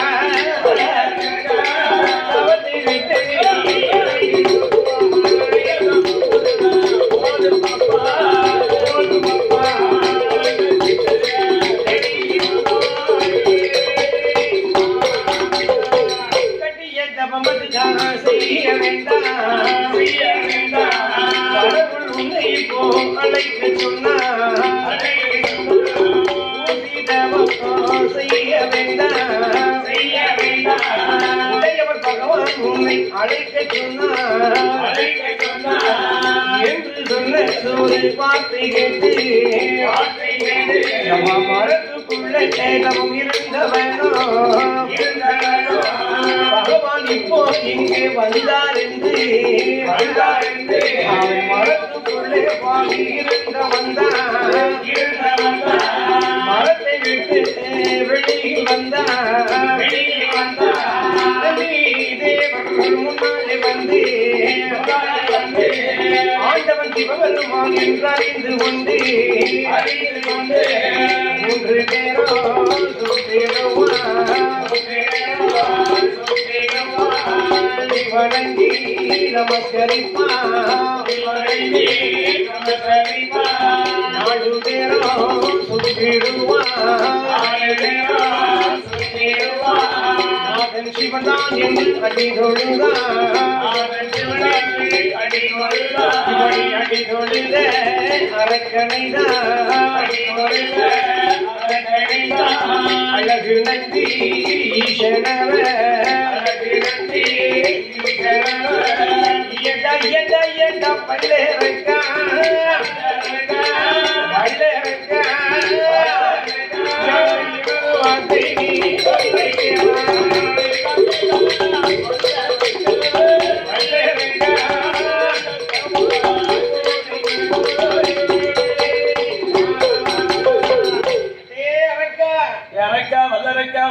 தவத்தை விட்டு செய்ய வேண்டாம், செய்ய வேண்டாம். கடவுள் உன்னை இப்போ அழைக்க சொன்னார். செய்ய வேண்டாம், செய்ய வேண்டாம். உடையவர் பகவான் உன்னை அழைக்க சொன்னார், அழைக்க சொன்னார் என்று சொன்ன சூழ் வார்த்தை கேட்டு, வார்த்தை கேட்டு நம்ம மரத்துக்குள்ள சேதமும் இருந்தவனோ, இருந்தவனோ பகவான் இப்போ இங்கே வந்தார் என்று, வந்தார் என்று அவன் மரத்துக்குள்ளே வாங்கி இருந்த வந்தான், இருந்த வந்தான். மரத்தை விட்டு வெளியில் வந்தான், வெளியில் வந்தான். தேவர்கள் முன்னாலே வந்து, ஆண்டவன் சிவபெருமான் என்று அறிந்து கொண்டு, அறிந்து கொண்டு மூன்று பேரும் வணங்கி நமஸ்கரிப்பான், நாடு பேரும் சுற்றிடுவான், நாதன் சிவன்தான் என்று அடிதொழுதான், அடிதொழில அரக்கனைதான், அழகு நந்தி ஈசனவ, அழகு நந்தி பல்லேறக்கா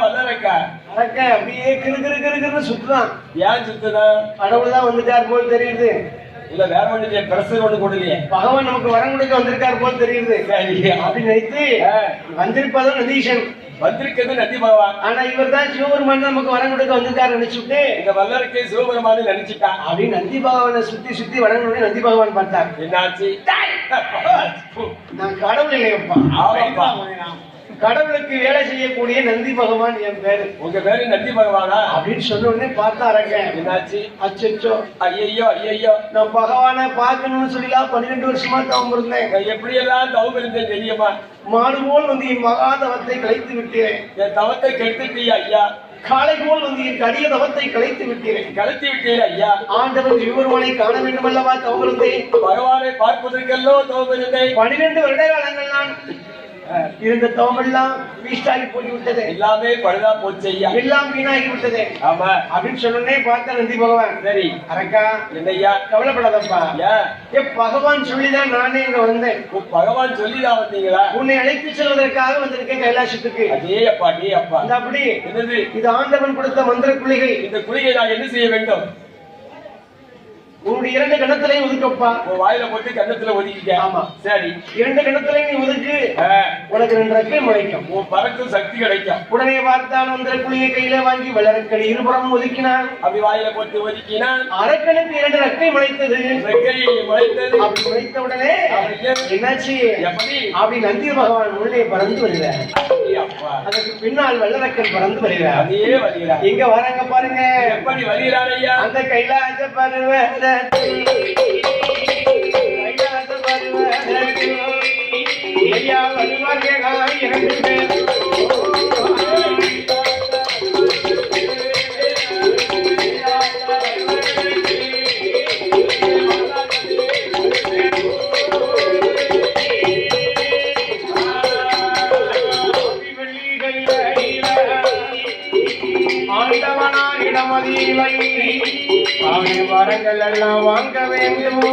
பல்லேறக்கா அப்படியே கிரு கிரு கிரு கிருன்னு சுத்துறான். ஏன் சுத்துதான்? கடவுள்தான் வந்துட்டார் போல் தெரியுது. இல்ல வேற ஒண்ணு பிரஷர் ஒண்ணு கொடுக்கலையே. பகவான் நமக்கு வரம் கொடுக்க வந்திருக்கார் போல் தெரியுது அப்படின்னு நினைத்து வந்திருப்பதும் நந்தீசன், வந்திருக்கிறது நந்தி பகவான். ஆனா இவர் தான் சிவபெருமான் நமக்கு வரம் கொடுக்க வந்திருக்காரு நினைச்சுட்டு இந்த வல்லரக்கை சிவபெருமான் நினைச்சுட்டான். அப்படின்னு நந்தி பகவானை சுத்தி சுத்தி வணங்கணும்னு நந்தி பகவான் பார்த்தார். என்னாச்சு? நான் கடவுள் இல்லையப்பா, கடவுளுக்கு வேலை செய்யக்கூடிய நந்தி பகவான் என் பேரு. உங்க பேரு நந்தி பகவானா அப்படின்னு சொன்ன உடனே பார்த்தாரங்க. என்னாச்சு? அச்சோ, ஐயோ ஐயோ, நான் பகவானை பார்க்கணும்னு சொல்லிலாம் 12 வருஷமா தவம் இருந்தேன். எப்படி எல்லாம் தவம் இருந்தேன் தெரியுமா? மாடு போல் வந்து என் மகா தவத்தை கலைத்து விட்டேன். என் தவத்தை கெடுத்துட்டீங்க ஐயா. காலை போல் வந்து என் கடிய தவத்தை கலைத்து விட்டேன். கலைத்து விட்டீங்க ஐயா. ஆண்டவன் சிவபெருமானை காண வேண்டும் அல்லவா தவம் இருந்தேன். பகவானை பார்ப்பதற்கெல்லோ தவம் இருந்தேன். 12 வருட காலங்கள் நான் இருந்த தவமெல்லாம் வீஷ்டாகி போய்விட்டது. எல்லாமே பழுதா போச்சு ஐயா, எல்லாம் வீணாகி விட்டது. ஆமா அப்படின்னு சொன்னே பார்த்த நந்தி பகவான், சரி அரக்கா என்னையா கவலைப்படாதப்பா, பகவான் சொல்லிதான் நானே இங்க வந்தேன். பகவான் சொல்லிதான் வந்தீங்களா? உன்னை அழைத்து செல்வதற்காக வந்திருக்கேன் கைலாசத்துக்கு. அதே அப்பா அதே அப்பா. அப்படி என்னது இது? ஆண்டவன் கொடுத்த மந்திர குளிகை. இந்த குளிகை நான் என்ன செய்ய வேண்டும்? உன்னுடைய 2 கணத்திலையும் ஒதுக்கப்பா. வாயில போட்டு கண்ணத்துல ஒதுக்கிக்க. ஆமா சரி, 2 கணத்திலையும் நீ ஒதுக்கு, உனக்கு 2 ரெக்கை முளைக்கும், உன் பறக்கும் சக்தி கிடைக்கும். உடனே பார்த்தான் அந்த குளியை கையில வாங்கி வளரக்கடி இருபுறம் ஒதுக்கினான். அப்படி வாயில போட்டு ஒதுக்கினான். அரக்கனுக்கு 2 ரெக்கை முளைத்தது. ரெக்கை முளைத்தது. அப்படி முளைத்த உடனே என்னாச்சு? எப்படி? அப்படி நந்தி பகவான் உள்ளே பறந்து வருகிறார். அதற்கு பின்னால் வல்லரக்கன் பறந்து வருகிறார். அதே வருகிறார். எங்க வராங்க பாருங்க, எப்படி வருகிறார் ஐயா? அந்த கைலாச பருவத்தில் ஐயா வருவார்களாய் 2 பேர். இடமதியிலை வரங்கள் எல்லாம் வாங்க வேண்டும்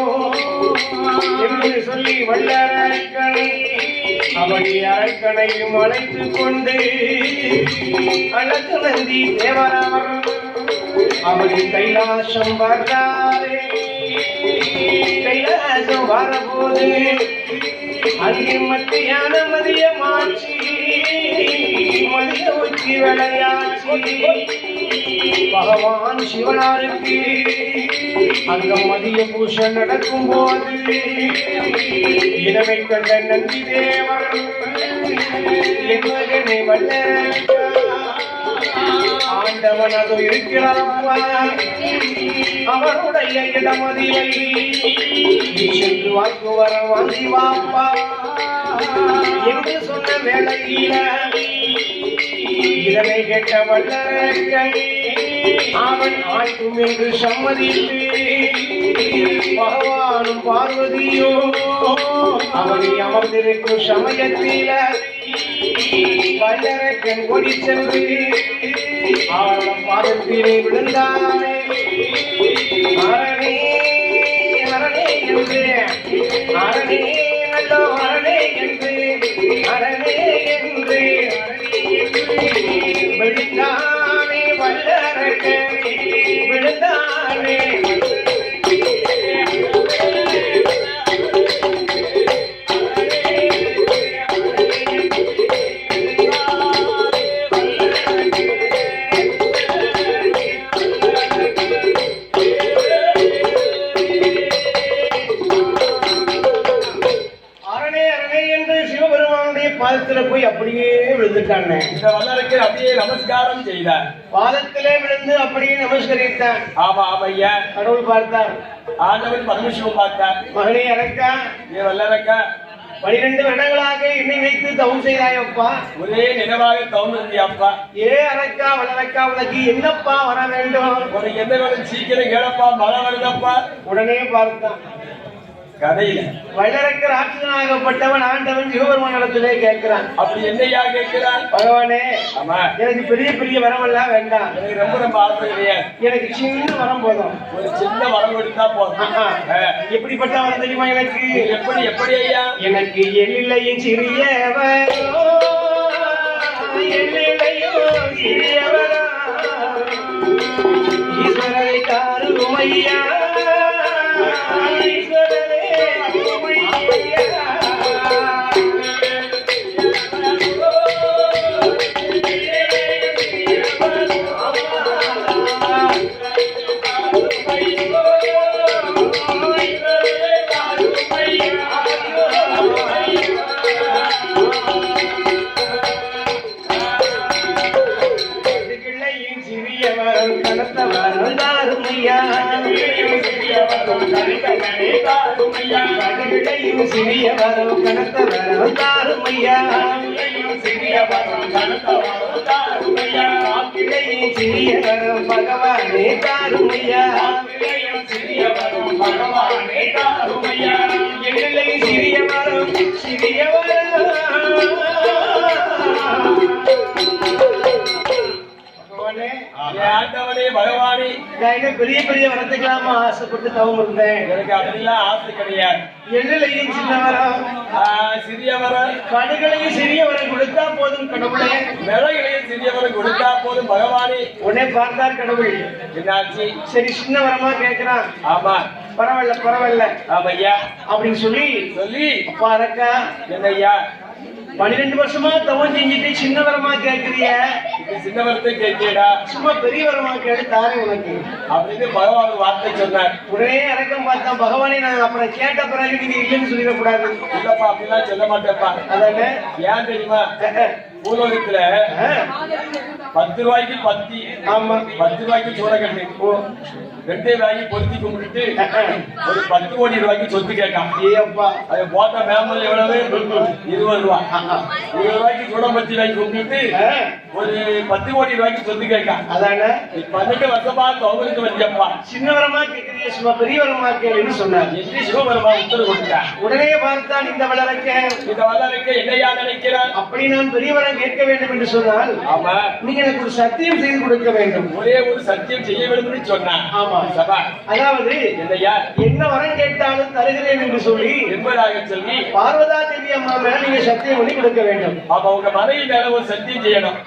என்று சொல்லி வல்லரக்கனை அவனை அரக்கனையும் அழைத்துக் கொண்டு அழகு நந்தி தேவரவர் அவனை கைலாசம் வந்தாரே. கைலாசம் வரபோது அங்கே மத்தியான மதியமாட்சி மதிய உச்சி விளையாட்சி பகவான் சிவனாருக்கு அங்க மதிய பூஷை நடக்கும் போது இரவை கண்ட நந்தி தேவர் என் மகனை வல்லரக்கா ஆண்டவன் அது இருக்கிறாரப்பா அவருடைய இடமதியை நீ சென்று வாக்கு வர வாங்கி வாப்பா என்று சொன்ன வேளையில இதனை கேட்ட வல்லரக்கன் அவன் ஆட்டும் என்று சம்மதித்து பகவானும் பார்வதியோ அவனை அமர்ந்திருக்கும் சமயத்தில வல்லரக்கன் ஓடி சென்று அவன் பாதத்திலே விழுந்தானே. அரணே அரணே என்று அரணே நல்லோ அரணே என்று அரணே என்று விழுந்தானே வல்லரக்கன் விழுந்தானே. பாதத்துல போய் அப்படியே விழுந்துட்டான். இந்த வல்லரக்கர் அப்படியே நமஸ்காரம் செய்தார். பாதத்திலே விழுந்து அப்படியே நமஸ்கரித்தான். ஆமா ஆமையா. கடவுள் பார்த்தார். ஆண்டவன் பரமசிவம் பார்த்தார். மகனே அரக்கா, ஏ வல்லரக்கா, 12 வருடங்களாக என்னை வைத்து தவம் செய்தாயப்பா. ஒரே நினைவாக தவம் இருந்தியப்பா. ஏ அரக்கா வல்லரக்கா, உனக்கு என்னப்பா வர வேண்டும்? உனக்கு என்ன வேணும் சீக்கிரம் கேளப்பா, மழை வருதப்பா. உடனே பார்த்தான். கதையில வல்லரக்கர் ஆட்சியனாகப்பட்டவன் ஆண்டவன் சிவபெருமானிடத்திலே கேட்கிறான். அப்படி என்னையா கேட்கிறான்? பகவானே, ஆமா, எனக்கு பெரிய பெரிய வரமெல்லாம் வேண்டாம். எனக்கு ரொம்ப ரொம்ப ஆசை கிடையாது. எனக்கு சின்ன வரம் போதும். ஒரு சின்ன வரம் எடுத்தா போதும். எப்படிப்பட்ட வரம் தெரியுமா எனக்கு? எப்படி எப்படி ஐயா? எனக்கு எல்லையும் சிறியவரோ எல்லையும் சிறியவரா ஈஸ்வரரை தாரும் ஐயா ஈஸ்வரரே சிறிய வரம் கனத்த வரம் தாருமையா சிறிய வரம் கனத்த வரம் தாருமையா சிறிய வரம் பகவானே தாருமையா சிறிய வரம் பகவானே தாருமையா எங்களை சிறிய வரம் சிறிய வரம் ஆண்டவனே பகவானே, நான் பெரிய பெரிய வரத்துக்கெல்லாம ஆசைப்பட்டு தவம் இருந்தேன். எனக்கு அப்படிலாம் ஆசை கிடையாது. எல்லையும் சின்ன வரம் சிறிய வரம் கடுகளையும் சிறிய வரம் கொடுத்தா போதும் கடவுளே. விலைகளையும் சிறிய வரம் கொடுத்தா போதும் பகவானே. உடனே பார்த்தார் கடவுள். என்னாச்சு? சரி சின்ன வரமா கேட்கிறான். ஆமா, பரவாயில்ல பரவாயில்ல ஆமையா அப்படின்னு சொல்லி அப்பா அரக்கா, என்னய்யா 12 வருஷமா தவம் செஞ்சுட்டு சின்ன வரமா கேட்கிறிய? சின்ன வரத்தை கேட்கடா, சும்மா பெரிய வரமா கேட்டு தாரே உனக்கு அப்படின்னு பகவான் வார்த்தை சொன்னார். உடனே அரக்கம் பார்த்தா, பகவானே நான் அப்புறம் கேட்ட பிறகு நீங்க இல்லைன்னு சொல்லிடக்கூடாது. இல்லப்பா, அப்படிலாம் சொல்ல மாட்டேன்ப்பா. அதானே ஏன் தெரியுமா? பூலோகத்துல 10 ரூபாய்க்கு பத்தி, ஆமா 10 ரூபாய்க்கு சோழக்கண்ணு, 2 வாங்கி பொருத்தி கும்பிட்டு ஒரு 10 கோடி ரூபாய்க்கு சொத்து கேட்கான். ஏப்பா, அது போட்ட மேமல் எவ்வளவு? 20 ரூபா. 20 ரூபாய்க்கு சூடம்பத்தி வாங்கி கும்பிட்டு ஒரு 10 கோடி ரூபாய்க்கு சொத்து கேட்கான். அதானே 12 வருஷமா தவங்களுக்கு வந்தியப்பா. சின்ன வரமா கேட்கறிய, சும்மா பெரிய வரமா கேளுன்னு சொன்னார். எப்படி சிவபெருமா உத்தரவு கொடுத்தார். உடனே பார்த்தான் இந்த வல்லரக்க என்னையா நினைக்கிறான்? அப்படி நான் பெரிய வரம் நான் கேட்க வேண்டும் என்று சொன்னால் ஆமா நீங்க எனக்கு ஒரு சத்தியம் செய்து கொடுக்க வேண்டும். ஒரே ஒரு சத்தியம் செய்ய வேண்டும் சொன்னான். ஆமா சபா அதாவது என்னையா என்ன வரம் கேட்டாலும் தருகிறேன் என்று சொல்லி என்பதாக சொல்லி பார்வதா தேவி அம்மா மேல நீங்க சத்தியம் பண்ணி கொடுக்க வேண்டும். அப்ப உங்க மனைவி மேல ஒரு சத்தியம் செய்யணும்.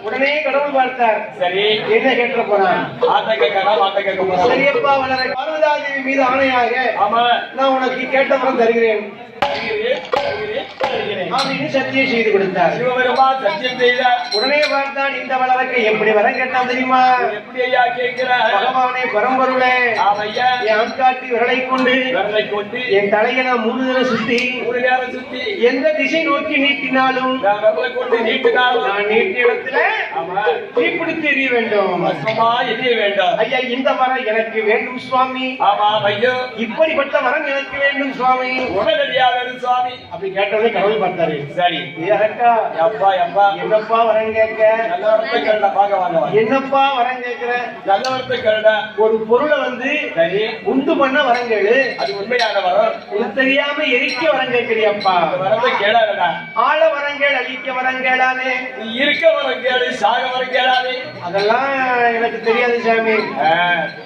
உடனே கடவுள் பார்த்தார். சரி என்ன கேட்க போறான்? ஆட்ட கேட்கலாம் ஆட்ட கேட்க போறான். சரியப்பா வளர பார்வதா தேவி மீது ஆணையாக ஆமா நான் உனக்கு கேட்ட வரம் தருகிறேன் தருகிறேன் அப்படின்னு சத்தியம் செய்து கொடுத்தார். சிவபெருமான் சத்தியம் செய்தார். உடனே பார்த்தான் இந்த வளரக்கை எப்படி வரம் கேட்டான் தெரியுமா? எப்படி ஐயா கேட்கிறார்? பகவானே பரம்பொருளே ஆமையா என் ஆண்காட்டி விரலை கொண்டு விரலை கொண்டு என் தலையை நான் 3 தடவை சுத்தி 3 நேரம் சுத்தி எந்த திசை நோக்கி நீட்டினாலும் நான் விரலை கொண்டு நீட்டினாலும் நான் நீட்டிய இடத்துல ஆமா தீப்பிடித்து எரிய வேண்டும். பஸ்மமா எரிய வேண்டும். ஐயா இந்த வரம் எனக்கு வேண்டும் சுவாமி. ஆமா ஐயோ இப்படிப்பட்ட வரம் எனக்கு வேண்டும் சுவாமி. உடனடியாக வரும் சுவாமி. அப்படி கேட்டவனே கடவுள் பார்த்தாரு. சரி ஏக்கா அப்பா அப்பா என்னப்பா வரம் கேட்க? நல்ல வார்த்தை கருடா பார்க்க வாங்க வாங்க. என்னப்பா வரம் கேட்கிற? நல்ல வார்த்தை கருடா. ஒரு பொருளை வந்து சரி உண்டு பண்ண வரம் கேளு. அது உண்மையான வரம். உனக்கு தெரியாம எரிக்க வரம் கேட்கிறியப்பா. அந்த வரத்தை கேளாதடா. ஆள வரங்கேள் அழிக்க வரங்கேளானே. நீ இருக்க வரம் கேளு சாக வரம் கேளாதே. அதெல்லாம் எனக்கு தெரியாது சாமி.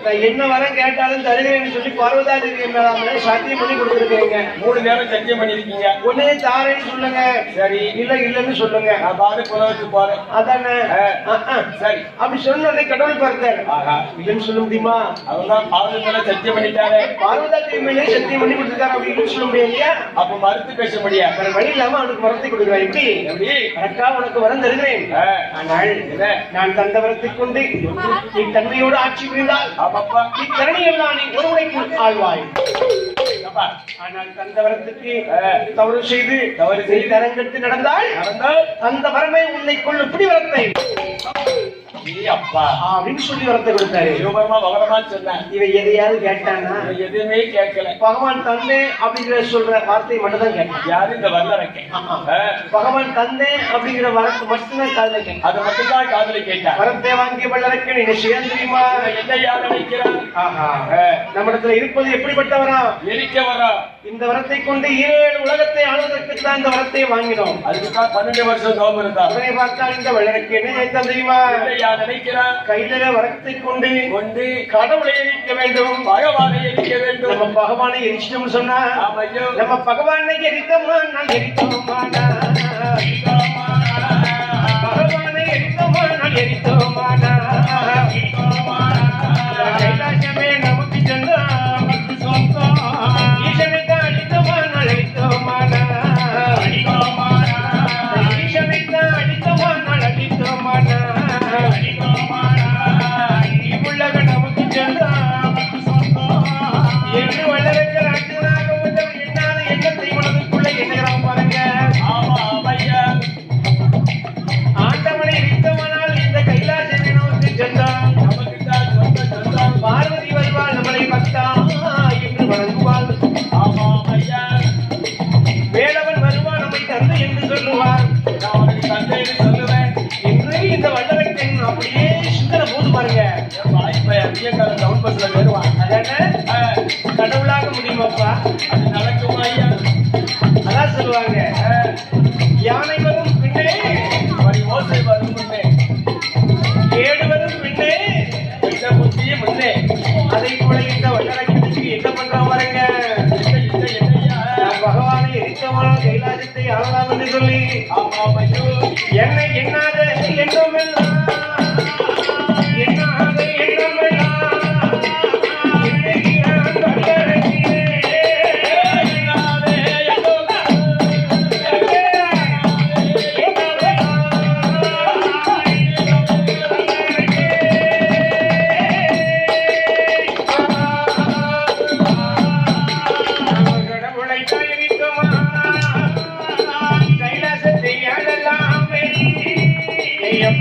நான் என்ன வரம் கேட்டாலும் தருகிறேன்னு சொல்லி பார்வதா தேவி மேலாம சத்தியம் பண்ணி கொடுத்துருக்கீங்க. 3 நேரம் சத்தியம் பண்ணிருக்கீங்க. ஒண்ணு தாரேன்னு சொல்லுங்க. சரி இல்ல இல்லன்னு சொல்லுங்க. நான் பாரு புலவத்து போறேன். அதானே சரி அப்படி சொன்னதை கடவுள் பார்த்தார். ஆஹா இல்லன்னு சொல்ல முடியுமா? அவர்தான் பாவத்துல சத்தியம் பண்ணிட்டாரு. பார்வதா தேவி மேலே சத்தியம் பண்ணி கொடுத்துருக்காரு அப்படின்னு சொல்ல முடியாது இல்லையா? அப்ப மறுத்து பேச முடியாது. வேற வழி இல்லாம அவனுக்கு வரத்தை கொடுக்குறான். எப்படி எப்படி கரெக்டா உனக்கு வரம் தருகிறேன். ஆனால் நான் தந்த வரத்தை கொண்டு நீ தன்மையோடு ஆட்சி புரிந்தால் ஆமாப்பா இத்தரணியெல்லாம் நீ ஒருவனைக்கு ஆழ்வாய். அப்பா ஆனால் தந்த வரத்துக்கு தவறு செய்து தரங்கட்டு நடந்தால் அந்த வரமை உன்னை கொள்ளும் பிடி வரத்தை அப்பா அப்படின்னு சொல்லி வரத்தை கொடுத்தாரு. சிவபெருமா பகவானா சொன்னார். இவன் எதையாவது கேட்டானா? எதுவுமே கேட்கல. பகவான் தந்தை அப்படிங்கிற சொல்ற வார்த்தை மட்டும் தான் கேட்டான். யாரு இந்த வல்லரக்கை பகவான் தந்தை அப்படிங்கிற வரத்தை மட்டும்தான் காதல கேட்டான். அதை மட்டும்தான் காதல கேட்டான். வரத்தை வாங்கிய வல்லரக்கை நீங்க செய்ய தெரியுமா? என்ன யார் நினைக்கிறான்? நம்மிடத்துல இருப்பது எப்படிப்பட்ட வரம்? எரிக்க வரம். இந்த வரத்தை கொண்டு 7 உலகத்தை ஆளுவதற்கு தான் இந்த வரத்தை வாங்கினோம். அதுக்குதான் 12 வருஷம் நோம்பு இருந்தா. உடனே பார்த்தா இந்த வல்லரக்கை என்ன நினைத்தான் தெரியுமா? நினைக்கிறான் கையில வரத்தை கொண்டு கடவுளை எரிக்க வேண்டும், பகவானை எரிக்க வேண்டும். நம்ம பகவானை எரிச்சிட்டோம்னு சொன்னா நம்ம பகவானை எரித்தோமா நான் எரித்தோமானா பகவானை எரித்தோமா நான் எரித்தோமானா கைலாசமே நமக்கு சொன்னா ஈசனுக்கு அடித்தோமா நான் அடித்தோமானா ஈசனுக்கு அடித்தோமா நான் அடித்தோமானா இவ்வுலக நமக்கு சொந்தம் என்று வளர்க்க ராஜனாக உதவி என்னால எண்ணத்தை மனதுக்குள்ள எண்ணுகிறான் பாருங்க. ஆண்டவனை இடித்தவனால் இந்த கைலாசமே நமக்கு சொந்தம். பார்வதி வருவாள் நம்மளை பக்தா என்று வணங்குவாள். வேலவன் வருவான் நம்மை தந்தை என்று சொல்லுவார். தந்தை என்று சொல்லுவேன் என்று இந்த வல்லரக்கன் அப்படியே சிந்தனை போது பாருங்க. கடவுளாக முடியுமாப்பா? அது நடக்குமா? அதான் சொல்லுவாங்க யானை வரும் பின்னே ஓசை வரும் முன்னே கேடு வரும் பின்னே புத்திய முன்னே. அதை போல இந்த வல்லரக்கனுக்கு என்ன பண்றோம் பாருங்க. பகவானை எரித்தவன கைலாசத்தை ஆளலாம் என்று சொல்லி என்னை எண்ணாத எண்ணமெல்லாம் எண்ணாத எண்ணமெல்லாம்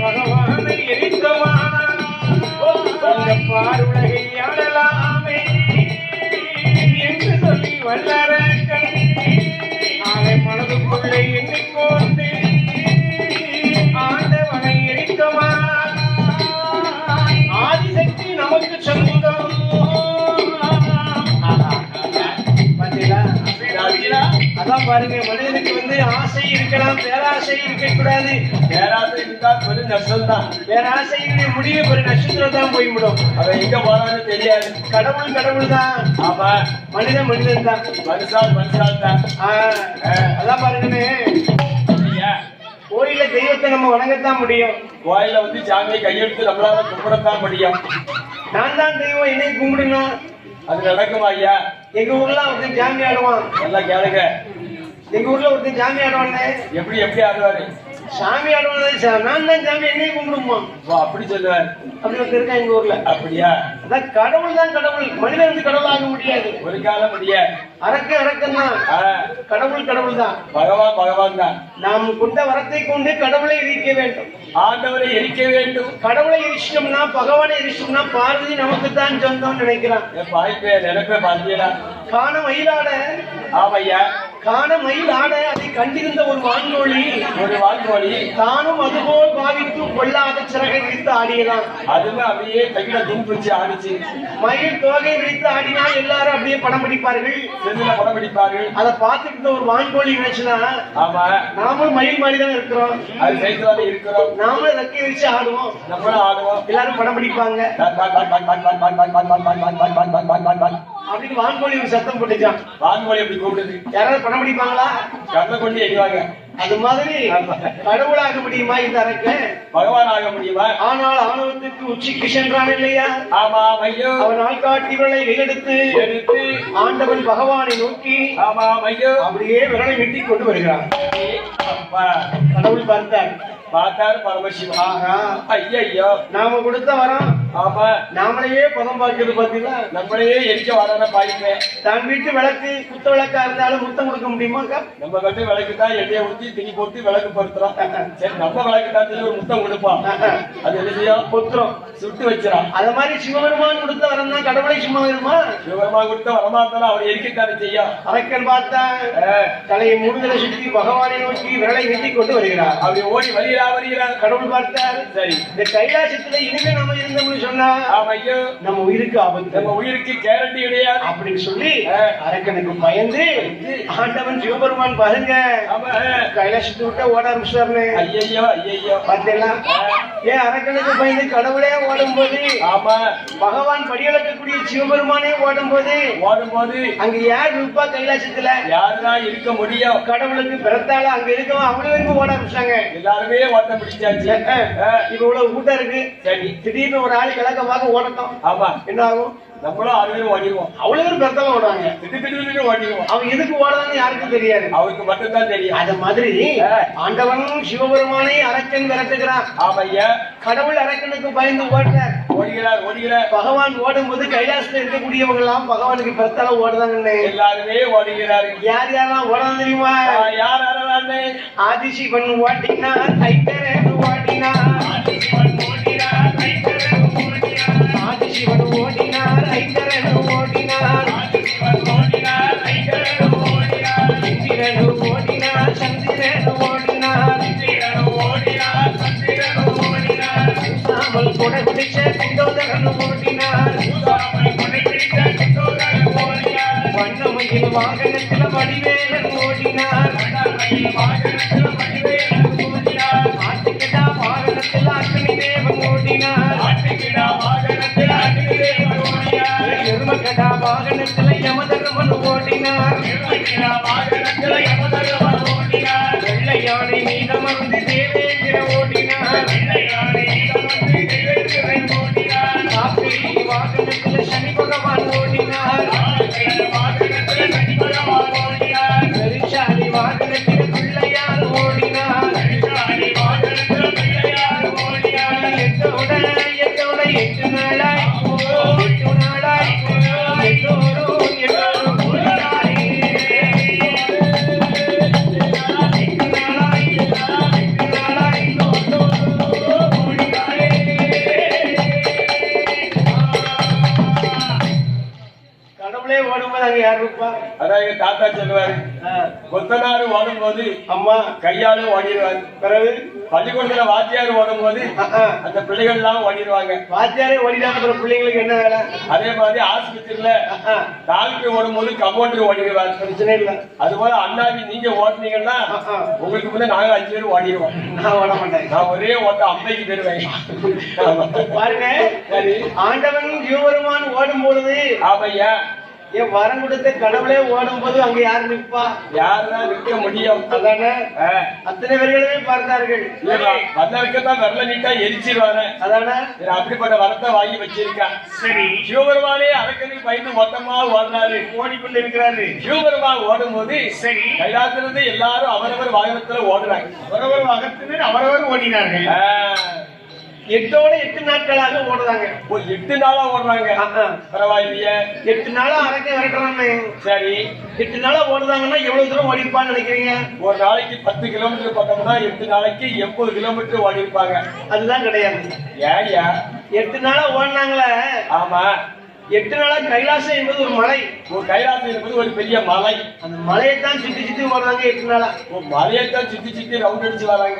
பகவானை எரித்தவான் பாருலகை ஆடலாமே என்று சொல்லி வல்லரக்கன் அவன் மனதுக்குள்ளே எண்ணிக்கொண்டு ஆண்டவனை எரித்தவான் ஆதிசக்தி நமக்கு சொந்தம். அதான் அதான் பாருங்க, மனிதனுக்கு ஆசை இருக்கலாம், பேராசை இருக்கக்கூடாது. பேராசை இருந்தா பெரும் நஷ்டம் தான். பேராசையினுடைய முடிவு பெரு நட்சத்திரம் தான் போய்விடும். அவன் எங்க போறான்னு தெரியாது. கடவுள் கடவுள் தான், ஆமா. மனிதன் மனிதன் தான், மனுஷால் தான். அதான் பாருங்கன்னு, கோயில தெய்வத்தை நம்ம வணங்கத்தான் முடியும். கோயில சாமியை கையெடுத்து நம்மளால கும்பிடத்தான் முடியும். நான் தான் தெய்வம், என்னை கும்பிடுங்க, அது நடக்குமா ஐயா? எங்க ஊர்ல ஒருத்தன் ஜாமி ஆடுவான். நல்லா கேளுங்க. எங்க ஊர்ல ஒருத்தன் ஜாமி ஆடுவானே. எப்படி ஆடுவாரு? சாமி ஆடுவான். நான் தான் சாமி, என்னை கும்பிடுமா அப்படி சொல்லுவார். அப்படி ஒருத்தர் இருக்கா எங்க ஊர்ல. அப்படியா? அதான் கடவுள் தான் கடவுள், மனிதன் கடவுள் ஆக முடியாது. ஒரு காலம் முடியாது. அரக்கம் தான், கடவுள் கடவுள் தான், பகவான் தான். நாம் கொண்ட வரத்தை கொண்டு கடவுளை எரிக்க வேண்டும், ஆண்டவரை எரிக்க வேண்டும். கடவுளை எரிச்சிட்டோம்னா, பகவானை எரிச்சிட்டோம்னா பார்வதி நமக்கு தான் சொந்தம் நினைக்கிறான். நினைப்பே பார்த்தீங்களா? காண மயிலாட. ஆமையா. காண மயிலாட அதை கண்டிருந்த ஒரு வான்கோழி தானும் அதுபோல் பாவித்து கொள்ளாத சிறகை விரித்து ஆடியதான். அதுவும் அப்படியே கையில தும்பிச்சு ஆடிச்சு. மயில் தோகை விரித்து ஆடினா எல்லாரும் அப்படியே படம் பிடிப்பார்கள், படம் பிடிப்பார்கள். அதை பார்த்துட்டு ஒரு வான்கோழி நினைச்சுனா, ஆமா, நாமளும் மயில் மாதிரி தான் இருக்கிறோம், அது சேர்த்துதான் இருக்கிறோம், நாமளும் ரெக்கை வச்சு ஆடுவோம், நம்மளும் ஆடுவோம், எல்லாரும் படம் பிடிப்பாங்க அப்படின்னு வான்கோழி ஒரு சத்தம் போட்டுச்சான். வான்கோழி எப்படி கூப்பிடுது? யாராவது படம் பிடிப்பாங்களா? கண்ணை கொண்டு எறிவாங்க. அது மாதிரி கடவுளாக முடியுமா இந்த அரக்க? பகவான் ஆக முடியுமா? ஆனால் ஆணவத்துக்கு உச்சிக்கு சென்றான் இல்லையா? ஆமா ஐயோ. அவன் ஆள்காட்டி விரலை எடுத்து ஆண்டவன் பகவானை நோக்கி, ஆமா ஐயோ, அப்படியே விரலை வெட்டி கொண்டு வருகிறான். கடவுள் பார்த்தார் பரமசிவம். ஐயோ, நாம கொடுத்த வரோம். ஆமா, நாமளையே பதம் பார்க்கிறது பாத்தீங்களா? நம்மளையே எரிக்க வரான பாய்ப்பேன். தன் வீட்டு விளக்கு குத்த விளக்கா இருந்தாலும் முத்தம் கொடுக்க முடியுமாக்கா? நம்ம கட்டு விளக்கு தான் எண்ணெயை ஊற்றி திணி போட்டு விளக்கு பொருத்துறோம். சரி, நம்ம விளக்கு தான் ஒரு முத்தம் கொடுப்போம். அது என்ன செய்யும்? பொத்துறோம், சுட்டு வச்சிடும். அத மாதிரி சிவபெருமான் கொடுத்த வரம் தான் கடவுளை சும்மா வருமா? சிவபெருமான் கொடுத்த வரமா இருந்தாலும் அவர் எரிக்கத்தானே செய்யும். அரக்கன் பார்த்தா தலையை மூடுதலை சுற்றி பகவானை நோக்கி விரலை வெட்டி கொண்டு வருகிறார். அப்படி ஓடி வருகிறார். கடவுள் பார்த்தார். சரி, இந்த கைலாசத்துல இனிமே நம்ம இருந்தோம்னு சொன்னா நம்ம உயிருக்கு ஆபத்து, நம்ம உயிருக்கு கேரண்டி கிடையாது அப்படின்னு சொல்லி அரக்கனுக்கு பயந்து ஆண்டவன் சிவபெருமான் பாருங்க கைலாசத்தை விட்டு ஓட ஆரம்பிச்சாருன்னு. ஐயோ பார்த்தீங்களா? ஏன் அரக்கனுக்கு பயந்து கடவுளே ஓடும் போது, ஆமா, பகவான் படியளக்கக்கூடிய சிவபெருமானே ஓடும் போது அங்க யார் இருப்பா? கைலாசத்துல யாருதான் இருக்க முடியும்? கடவுளுக்கு பிறத்தால அங்க இருக்கவன் அவ்வளவு ஓட ஆரம்பிச்சாங்க. எல்லாருமே ஓட்ட பிடிச்சாச்சு. இப்ப இவ்வளவு கூட்டம் இருக்கு. சரி, திடீர்னு ஒரு ஆள் கிழக்க பார்க்க ஓடட்டும். ஆமா, என்ன ஆகும்? நம்மளும் அறுவையும் ஓடிடுவோம். அவ்வளவு பேர் பெருத்தால ஓடுவாங்க, திடீர்னு ஓடிடுவோம். அவங்க எதுக்கு ஓடுறான்னு யாருக்கும் தெரியாது, அவருக்கு மட்டும்தான் தெரியும். அது மாதிரி ஆண்டவன் சிவபெருமானை அரக்கன் விரட்டுகிறான். ஆமையா, கடவுள் அரக்கனுக்கு பயந்து ஓடுகிறார். பகவான் ஓடும் போது கைலாசத்துல இருக்கக்கூடியவங்க எல்லாம் பகவானுக்கு பெருத்தால ஓடுதாங்கன்னு எல்லாருமே ஓடுகிறாரு. யார் யாரெல்லாம் ஓடலாம் தெரியுமா? யார் ஆதிசிவன் ஓட்டினார், ஐக்கரன் ஓடினார். ஆதிசிவன் ஓடினார், ஐக்கரன் ஓடினார். இந்திரன் ஓடினார், சந்திரன் ஓடினார். சாமல் கொடை பிடிச்ச குண்டோதரன் ஓடினார். வண்ணமயில் வாகனத்தில் வடிவேலன் ஓடினார். ஆட்டுக்கிடா வாகனத்தில் அக்னி தேவன் ஓடினார். எருமக்கடா வாகனத்தில் யமதர்மன் ஓடினார். வெள்ளை யானை மீதமர்ந்து தேவேந்திர ஓடினார். காப்பிரி வாகனத்தில் சனி பகவான் ஓடினார். பெருச்சாலி வாகனத்தில் பிள்ளையார் ஓடினார். எட்டோட 8 நாளாய் எல்லோரும் ஓடினாரே. கடவுளே ஓடும்போது ஓடுறாங்க யார் இருப்பா? அதான் எங்க தாத்தா சொல்லுவாரு, கொத்தனாரு ஓடும் போது அம்மா கையாலும் ஓடிடுவாரு. பிறகு பள்ளிக்கூடத்துல வாத்தியார் ஓடும் போது அந்த பிள்ளைகள் எல்லாம் ஓடிடுவாங்க. வாத்தியாரே ஓடிடாத பிள்ளைங்களுக்கு என்ன வேலை? அதே மாதிரி ஆஸ்பத்திரியில டாக்டர் ஓடும் போது கம்பவுண்டர் ஓடிடுவார். பிரச்சனை இல்ல. அது போல அண்ணாவி நீங்க ஓட்டுனீங்கன்னா உங்களுக்கு முன்ன நாங்க 5 பேர் ஓடிடுவோம். நான் ஓட மாட்டேன். நான் ஒரே ஓட்ட அம்மைக்கு பெறுவேன். பாருங்க, ஆண்டவன் ஜீவபெருமான் ஓடும் பொழுது ஆமையா என் வரம் கொடுத்த கடவுளே ஓடும் போது அங்க யார் நிற்பா? யாருதான் நிற்க முடியும்? அதானே அத்தனை பேர்களுமே பார்த்தார்கள். வந்தவர்க்குதான் வரல நீட்டா எரிச்சிருவாங்க. அதானே அப்படிப்பட்ட வரத்தை வாங்கி வச்சிருக்கான். சரி, சிவபெருமானே அரக்கனுக்கு பயந்து மொத்தமா ஓடுறாரு, ஓடிக்கொண்டு இருக்கிறாரு. சிவபெருமான் ஓடும் போது சரி கைலாசத்திலிருந்து எல்லாரும் அவரவர் வாகனத்துல ஓடுறாங்க. அவரவர் வாகனத்தினர் அவரவர் ஓடினார்கள். 8 நாட்களாக ஓடுறாங்க. 8 நாளா ஓடுறாங்க. பரவாயில்லையே, 8 நாளா அரக்கை விரட்டுறாங்க. சரி, 8 நாளா ஓடுறாங்கன்னா எவ்வளவு தூரம் ஓடி இருப்பான்னு நினைக்கிறீங்க? ஒரு நாளைக்கு 10 கிலோமீட்டர் பக்கம்னா 8 நாளைக்கு 80 கிலோமீட்டர் ஓடி இருப்பாங்க. அதுதான் கிடையாது. ஏயா 8 நாளா ஓடினாங்களே. ஆமா, 8 நாளா கைலாசம் என்பது ஒரு மலை. ஒரு கைலாசம் என்பது ஒரு பெரிய மலை. அந்த மலையைத்தான் சுத்தி சுத்தி ஓடுறாங்க 8 நாளா. மலையைத்தான் சுத்தி சுத்தி ரவுண்ட் அடிச்சு வராங்க.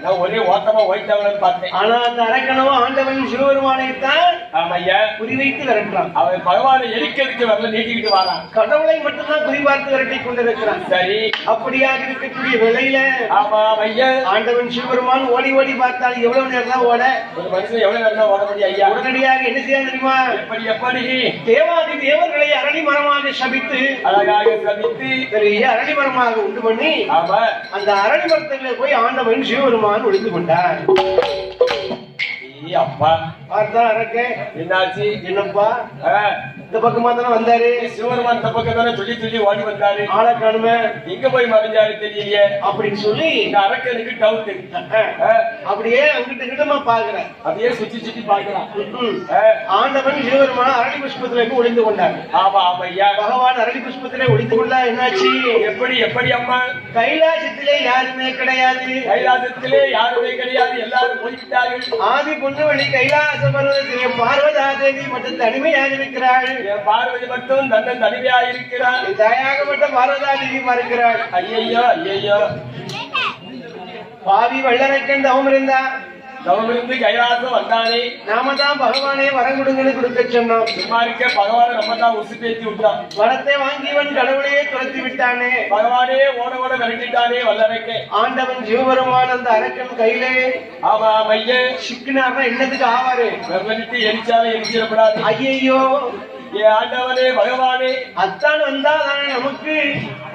நான் ஒரே ஓட்டமா ஓய்ட்டாங்கன்னு பார்த்தேன். ஆனா அந்த அரக்கனவோ ஆண்டவன் சிவபெருமானைத்தான் ஆமையா குறிவைத்து விரட்டுறான். அவன் பகவானை எரிக்கிறதுக்கு வரல, நீட்டிக்கிட்டு வரான். கடவுளை மட்டும்தான் குறிபார்த்து விரட்டி கொண்டிருக்கிறான். சரி, அப்படியாக இருக்கக்கூடிய வேளையில ஆமா ஐயா ஆண்டவன் சிவபெருமான் ஓடி ஓடி பார்த்தால் எவ்வளவு நேரம் தான் ஓட? ஒரு மனுஷன் எவ்வளவு நேரம் தான் ஓட முடியும் ஐயா? உடனடியாக என்ன செய்ய தெரியுமா? எப்படி தேவாதி தேவர்களை அரளி மரமாக சபித்து அழகாக சபித்து பெரிய அரளி மரமாக உண்டு பண்ணி அந்த அரளி மரத்திலே போய் ஆண்டவன் சிவபெருமான் ஒளிந்து கொண்டார். அப்பா பார்த்தா அரக்க என்னாச்சு? என்னப்பா இந்த பக்கமா தானே வந்தாரு சிவபெருமான்? இந்த பக்கம் தானே சொல்லி சொல்லி ஓடி வந்தாரு. ஆளை காணுமே, எங்க போய் மறைஞ்சாரு தெரியலையே அப்படின்னு சொல்லி இந்த அரக்கனுக்கு டவுட். அப்படியே அங்கிட்ட கிட்டமா பாக்குறேன். அப்படியே சுத்தி சுத்தி பாக்குறான். ஆண்டவன் சிவபெருமான அரளி புஷ்பத்திலே ஒளிந்து கொண்டார். ஆமா ஆமா ஐயா, பகவான் அரளி புஷ்பத்திலே ஒளிந்து கொண்டா என்னாச்சு? எப்படி அம்மா? கைலாசத்திலே யாருமே கிடையாது. கைலாசத்திலே யாருமே கிடையாது, எல்லாரும் போய்விட்டார்கள். ஆதி பொன்னுவழி கைலாச பர்வதத்திலே பார்வதா தேவி மட்டும் தனிமையாக இருக்கிறாள். பார்வதி மட்டும் தன்னன் தனிமையாக இருக்கிறாள். தாயாகப்பட்ட பார்வதா தேவி மறுக்கிறாள். ஐயோ ஐயோ, பாவி வள்ளரைக்கன் தவம் இருந்தா தவமிருந்து கைலாசம் வந்தானே. நாம தான் பகவானே வரம் கொடுங்கன்னு கொடுக்க சொன்னோம். சும்மா இருக்க பகவான நம்ம தான் உசு பேத்தி விட்டான். வரத்தை வாங்கியவன் கடவுளையே துரத்தி விட்டானே. பகவானே ஓட ஓட விரட்டிட்டானே வல்லரைக்கே. ஆண்டவன் சிவபெருமான் அந்த அரக்கன் கையிலே ஆமா மைய சிக்கினார்னா என்னதுக்கு ஆவாரு? வெள்ளனிட்டு எரிச்சாலே எரிச்சிடப்படாது. ஐயோ ஆண்டவனே பகவானே, அத்தான் வந்தா தானே நமக்கு.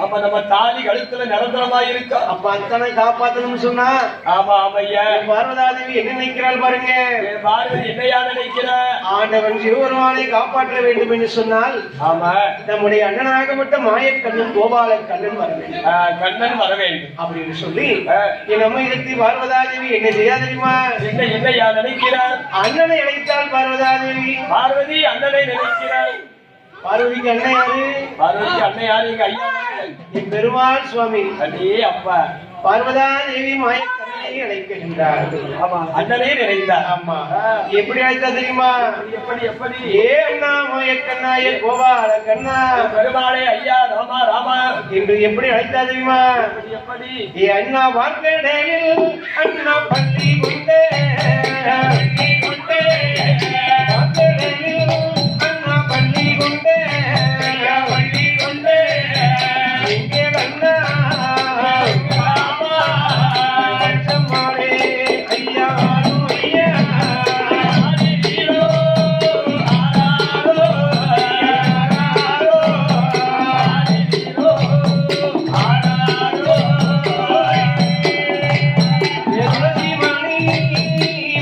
அப்ப நம்ம தாலி கழுத்துல நிரந்தரமா இருக்கா. அப்ப அத்தனை காப்பாத்தணும்னு சொன்னா ஆமா ஆமையா பார்வதாதேவி என்ன நினைக்கிறாள் பாருங்க. பார்வதி என்னையா நினைக்கிற? ஆண்டவன் சிவபெருமானை காப்பாற்ற வேண்டும் என்று சொன்னால் ஆமா நம்முடைய அண்ணனாகப்பட்ட மாயக்கண்ணன் கோபால கண்ணன் வர வேண்டும். கண்ணன் வர வேண்டும் அப்படின்னு சொல்லி என் அம்மையத்தி பார்வதாதேவி என்ன செய்யா தெரியுமா? என்னையா நினைக்கிறார்? அண்ணனை அழைத்தாள் பார்வதாதேவி. பார்வதி அண்ணனை நினைக்கிறார். பார்வதிக்கு அண்ணன் யாரு? பார்வதிக்கு அண்ணன் யாரு? எங்க ஐயா என் பெருமாள் சுவாமி. அடே அப்பா, பார்வதா தேவி மாயக்கண்ணனை அழைக்கின்றார். ஆமா, அண்ணனே நினைத்தார். ஆமா, எப்படி அழைத்தா தெரியுமா? எப்படி ஏ அண்ணா மாயக்கண்ணா, ஏ கோபால கண்ணா, பெருமாளே ஐயா ராமா ராமா என்று எப்படி அழைத்தா தெரியுமா? எப்படி ஏ அண்ணா வார்க்கடையில் அண்ணா பள்ளி கொண்டே அண்ணா பள்ளி கொண்டே எங்கே வந்தா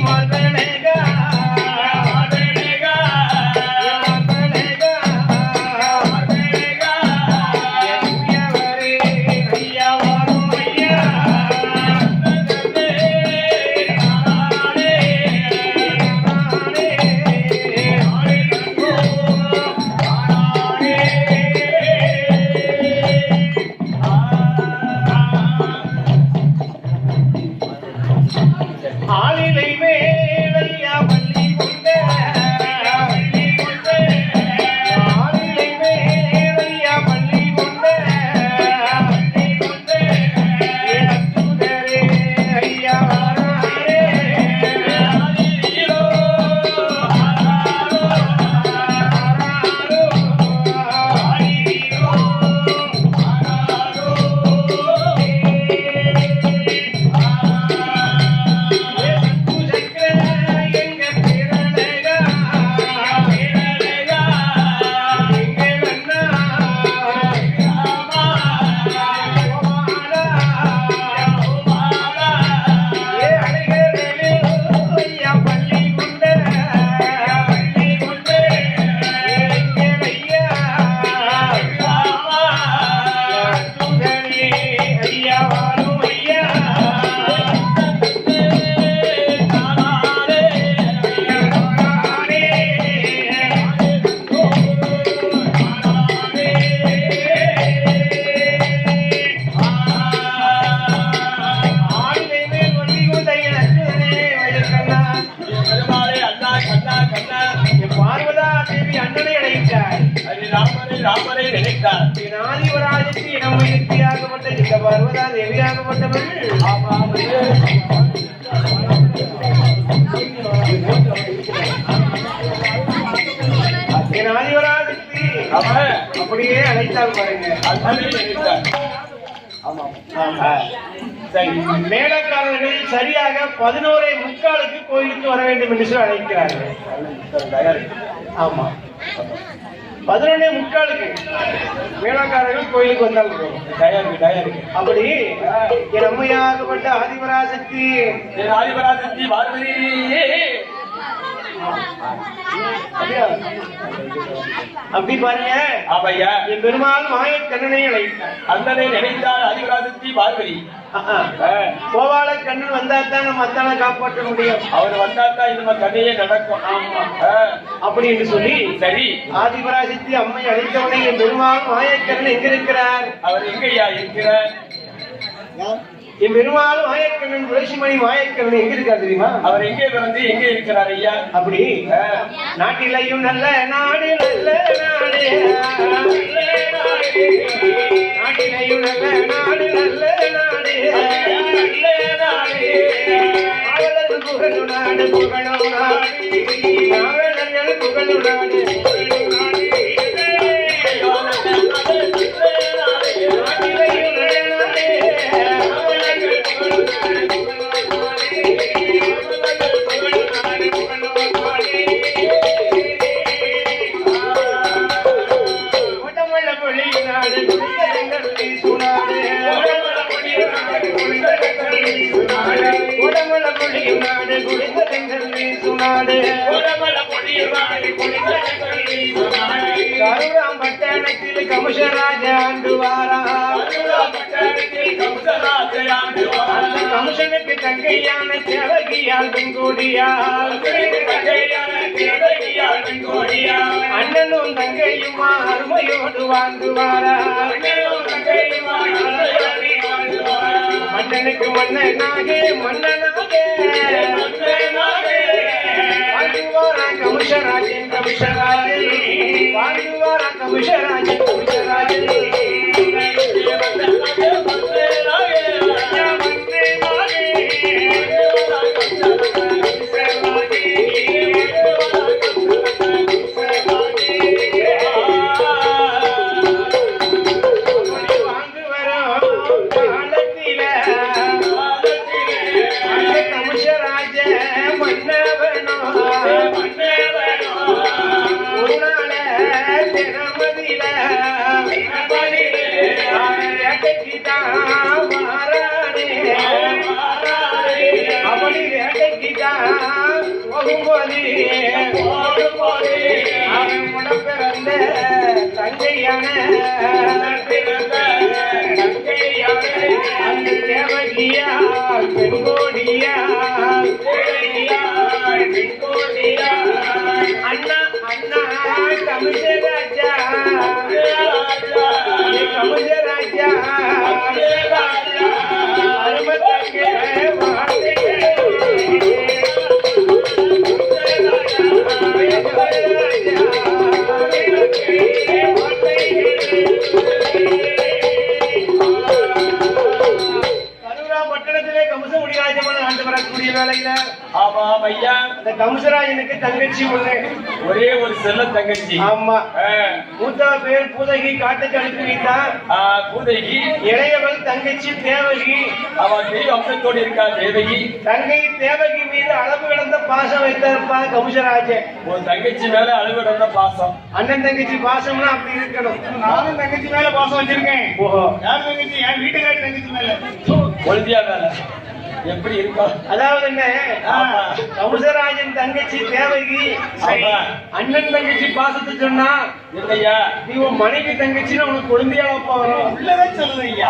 மகனேகா ராமரை நினைத்தார். ஆதிவராஜத்தை நம்ம யுக்தியாகப்பட்ட இந்த பர்வதா தேவியாகப்பட்டவர்கள் என் ஆதிவராஜத்தை அப்படியே அழைத்தால் பாருங்க. சரி, மேலக்காரர்கள் சரியாக 11:45 கோயிலுக்கு வர வேண்டும் என்று சொல்லி அழைக்கிறார்கள். ஆமா, 11:45 மேலக்காரர்கள் கோயிலுக்கு வந்தால் அப்படி என் அம்மையாகப்பட்ட ஆதிபராசக்தி பார்வதி அப்படி பாருங்க. என் பெருமாள் மாயக்கண்ணனை அழைத்தார். அந்தனை நினைத்தால் ஆதிபராசக்தி பார்வதி கோவால கண்ணன் வந்தாத்தான் நம்ம அத்தானை காப்பாற்ற முடியும். அவர் வந்தாத்தான் நம்ம கண்ணையே நடக்கும். அப்படி என்று சொல்லி சரி ஆதிபராசக்தி அம்மை அழைத்தவனை என் பெருமாள் மாயக்கண்ணன் எங்க இருக்கிறார்? அவர் எங்கய்யா இருக்கிறார்? என் பெருமாள் மாயக்கண்ணன் துளசிமணி மாயக்கண்ணன் எங்க இருக்கார் தெரியுமா? அவர் எங்கே பிறந்து எங்கே இருக்கிறார் ஐயா? அப்படி நாட்டிலையும் நல்ல நாடு நல்ல நாடு, நாட்டிலையும் நல்ல நாடு நல்ல நாடு, நாவலர்கள் புகழும் நாடு புகழும் நாடு, நாவலர்கள் புகழும் நாடு புகழும் நாடு, நாட்டிலையும் நல்ல நாடு பட்டணத்தில் கமுஷராஜ ஆண்டு கமுஷனுக்கு தங்கையான தேவகியால் பெண்கோடியால் அண்ணனும் தங்கையுமா அருமையோடு வாழ்ந்துவாரா. மன்னனுக்கு மன்னனாகே மன்னனாகே வாழ்ந்துவாரா கமுஷராஜன் கமுஷராஜன் வாழ்ந்துவாரா கமுஷராஜன் கமுஷராஜன் தங்கையான அந்த தேவகியா பெண்கோடியா அண்ணா அண்ணா கமுஷராஜா கமுஷராஜா அரும தங்க பட்டணத்திலே கமுச முடியாஜமான ஆண்டு வரக்கூடிய வேலையில ஆமாம் ஐயா, அந்த கமுசராஜனுக்கு தங்கச்சி ஒண்ணு, ஒரே ஒரு செல்ல தங்கச்சி. ஆமா, மூத்தவ பேர் பூதகி, காட்டுக்கு அனுப்பி வைத்தான். பூதகி இளையவள் தங்கச்சி தேவகி, அவன் தெய்வ அம்சத்தோடு இருக்கா தேவகி. தங்கை தேவகி மீது அளவு கடந்த பாசம் வைத்திருப்பா கமுசராஜன். ஒரு தங்கச்சி மேல அளவு கடந்த பாசம். அண்ணன் தங்கச்சி பாசம்னா அப்படி இருக்கணும். நானும் தங்கச்சி மேல பாசம் வச்சிருக்கேன். ஓஹோ, யார் தங்கச்சி? என் வீட்டுக்காரி தங்கச்சி மேல. ஒழுதியா மேல எப்படி இருக்கும்? அதாவது என்ன, கமுசராஜன் தங்கச்சி தேவகி அண்ணன் தங்கச்சி பாசத்தை சொன்னா இல்லையா, நீ உன் மனைவி தங்கச்சின்னு உனக்கு குழந்தையாப்பா வரும். உள்ளவே சொல்லுவீங்க.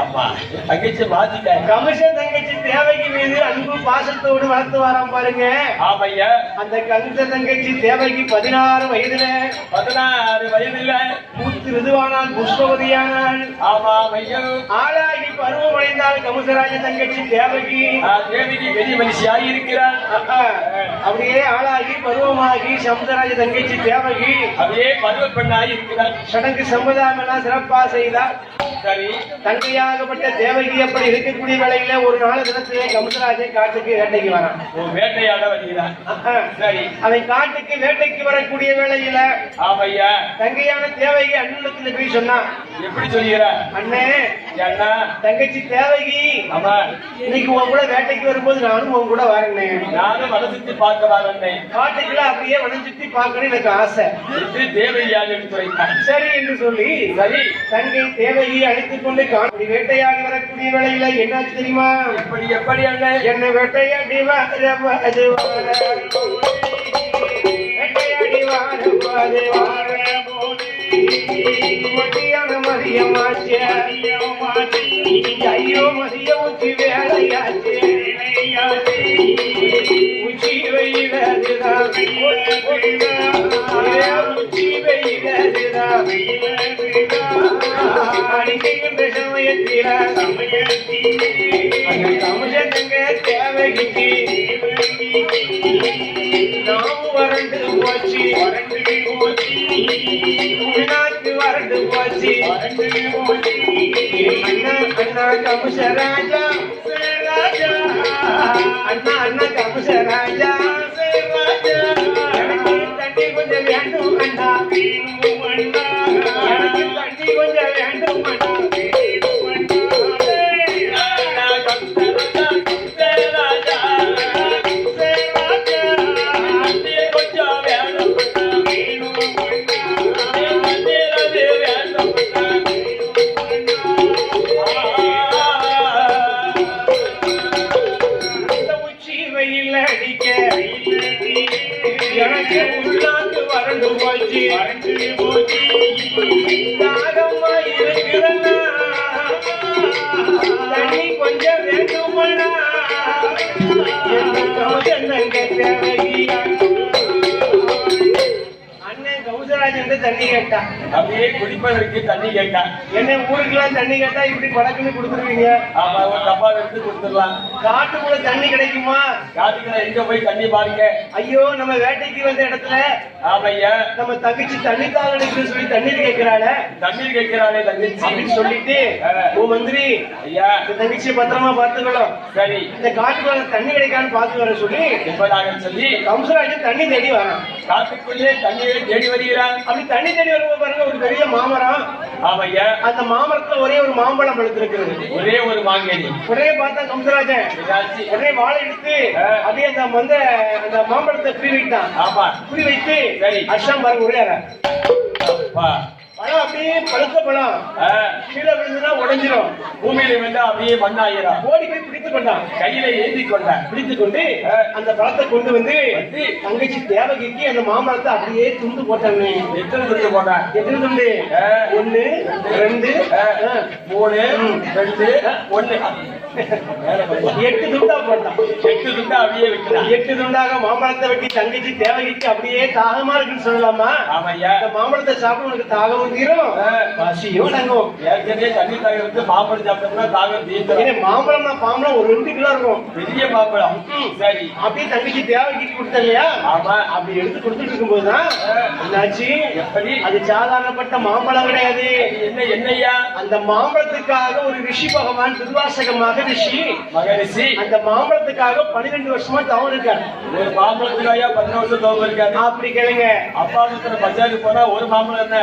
தங்கச்சி மாத்திட்டேன். கமுசன் தங்கச்சி தேவகி மீது அன்பு பாசத்தோடு வளர்த்து வரான் பாருங்க. ஆமையா, அந்த கமுச தங்கச்சி தேவகி 16 வயதுல 16 வயதுல பூத்து ரிதுவானால் புஷ்பவதியானால். ஆமா ஐயோ, ஆளாகி பருவம் அடைந்தால் கமுசராஜ தங்கச்சி தேவகி தேவகி பெரிய மனுஷியாகி இருக்கிறார். அப்படியே ஆளாகி பருவமாகி சமுதராஜ தங்கச்சி தேவகி அப்படியே பருவ பெண்ணாகி இருக்கிறார். சடங்கு சம்பிரதாயம் எல்லாம் சிறப்பா செய்தார். சரி, தங்கையாகப்பட்ட தேவகி அப்படி இருக்கக்கூடிய வேளையில ஒரு நாள் தினத்திலே சமுதராஜன் காட்டுக்கு வேட்டைக்கு வரான். வேட்டையாட வருகிறார். சரி, அவன் காட்டுக்கு வேட்டைக்கு வரக்கூடிய வேளையில ஆமையா தங்கையான தேவகி அண்ணனத்துல போய் சொன்னான். எப்படி சொல்கிறார்? அண்ணே, அண்ணா, தங்கச்சி தேவகி, ஆமா, இன்னைக்கு உன் கூட வேட்டைக்கு வரும்போது நானும் உன் கூட வரேன். நானும் வட சுத்தி பார்க்க வரேன். காட்டுக்குள்ள அப்படியே வனம் சுத்தி பார்க்கணும் எனக்கு ஆசை. தேவையாக எடுத்து வைத்தார். சரி என்று சொல்லி சரி, தங்கை தேவகியை அழைத்துக் கொண்டு காட்டு வேட்டையாடி வரக்கூடிய வேளையில என்னாச்சு தெரியுமா? எப்படி எப்படி அண்ணன் என்ன வேட்டையாடி வேட்டையாடி மதியான மதியமாச்சு. ஐயோ மதிய உச்சி வேலையாச்சு. உச்சி வெயிலதுதான் உச்சி வெயிலதுதான் அடிக்கின்ற சமயத்தில சமயத்துங்க தேவகிக்கு நாமும் வறண்டு போச்சு. உள்நாட்டு வறண்டு போச்சு. அண்ணா அண்ணா கமுசராஜா, அண்ணா அண்ணா கமுசராஜா, எனக்கு தண்ணி கொஞ்சம் வேண்டும் அண்ணா. எனக்கு தண்ணி கொஞ்சம் வேண்டும் அண்ணா. எனக்கு உள்ளாந்து வறண்டு போச்சு. தாகமா இருக்கிறன்னா தண்ணி கொஞ்சம் வேண்டுமண்ணா. என்னங்க தேவையா? அண்ணன் கௌசராஜன் தண்ணி கேட்டா. அப்படியே குடிப்பதற்கு தண்ணி கேட்டா. என்ன ஊருக்குலாம் தண்ணி கேட்டா இப்படி படக்குன்னு கொடுத்துருவீங்க? ஆமா, ஒரு டப்பா எடுத்து கொடுத்துடலாம். காட்டுக்குள்ள தண்ணி கிடைக்குமா? காட்டுக்குள்ள எங்க போய் தண்ணி பாருங்க. ஐயோ, நம்ம வேட்டைக்கு வந்த இடத்துல ஆமையா நம்ம தங்கச்சி தண்ணி தாங்கன்னு சொல்லி தண்ணீர் கேட்கிறாள. தண்ணீர் கேட்கிறாளே தங்கச்சி அப்படின்னு சொல்லிட்டு, ஓ மந்திரி, ஐயா இந்த தங்கச்சியை பத்திரமா பார்த்துக்கணும். சரி, இந்த காட்டுக்குள்ள தண்ணி கிடைக்கான்னு பார்த்து வர சொல்லி என்பதாக சொல்லி கம்சராஜன் தண்ணி தேடி வரான். காட்டுக்குள்ளே தண்ணீரை தேடி வருகிறான். அப்படி தண்ணி தேடி வரும்போது பாருங்க, ஒரு பெரிய மாமரம். ஆமையா, அந்த மாமரத்துல ஒரே ஒரு மாம்பழம் பழுத்திருக்கிறது. ஒரே ஒரு மாங்கனி. உடனே பார்த்தா கம்சராஜன் உடனே வாழை எடுத்து அப்படியே அந்த மாம்பழத்தை குறி வைத்தான். ஆமா, குறி வைத்து சரி அஷ்டம் பாருங்க உடையார பழம் அப்படியே பழுத்த பழம் கீழே விழுந்துனா உடைஞ்சிரும். பூமியில விழுந்தா அப்படியே மண்ணாயிரம். ஓடி போய் பிடித்துக் கொண்டான். கையில ஏந்தி கொண்டான். பிடித்துக் கொண்டு அந்த பழத்தை கொண்டு வந்து தங்கச்சி தேவகிக்கு அந்த மாம்பழத்தை அப்படியே துண்டு போட்டாங்க. எத்தனை துண்டு போட்டான்? எத்தனை துண்டு? 1 2 3 2 1 8 துண்டா போட்டான். 8 துண்டா அப்படியே விட்டான். 8 துண்டாக மாம்பழத்தை வெட்டி தங்கச்சி தேவகிக்கு அப்படியே தாகமா இருக்குன்னு சொல்லலாமா? ஆமையா, இந்த மாம்பழத்தை சாப்பிட உனக்கு தாகம் தீரும், பசியும் தங்கும். ஏற்கனவே தண்ணி தாகம் மாம்பழம் சாப்பிட்டோம்னா தாகம் தீர்த்து. மாம்பழம்னா பாம்பளம் ஒரு 2 கிலோ இருக்கும், பெரிய மாம்பழம். சரி, அப்படியே தங்கச்சி தேவகிக்கு கொடுத்த இல்லையா? ஆமா, அப்படி எடுத்து கொடுத்துட்டு இருக்கும்போதுதான் என்னாச்சு? எப்படி? அது சாதாரணப்பட்ட மாம்பழம் கிடையாது. என்னையா? அந்த மாம்பழத்துக்காக ஒரு ரிஷி பகவான் துர்வாசகமாக ரிஷி மகரிஷி அந்த மாம்பழத்துக்காக 12 வருஷமா தவம் இருக்காரு. ஒரு மாம்பழத்துக்காக 12 வருஷம் தவம் இருக்காரு. அப்படி கேளுங்க. அப்பா பஜாருக்கு போனா ஒரு மாம்பழம் என்ன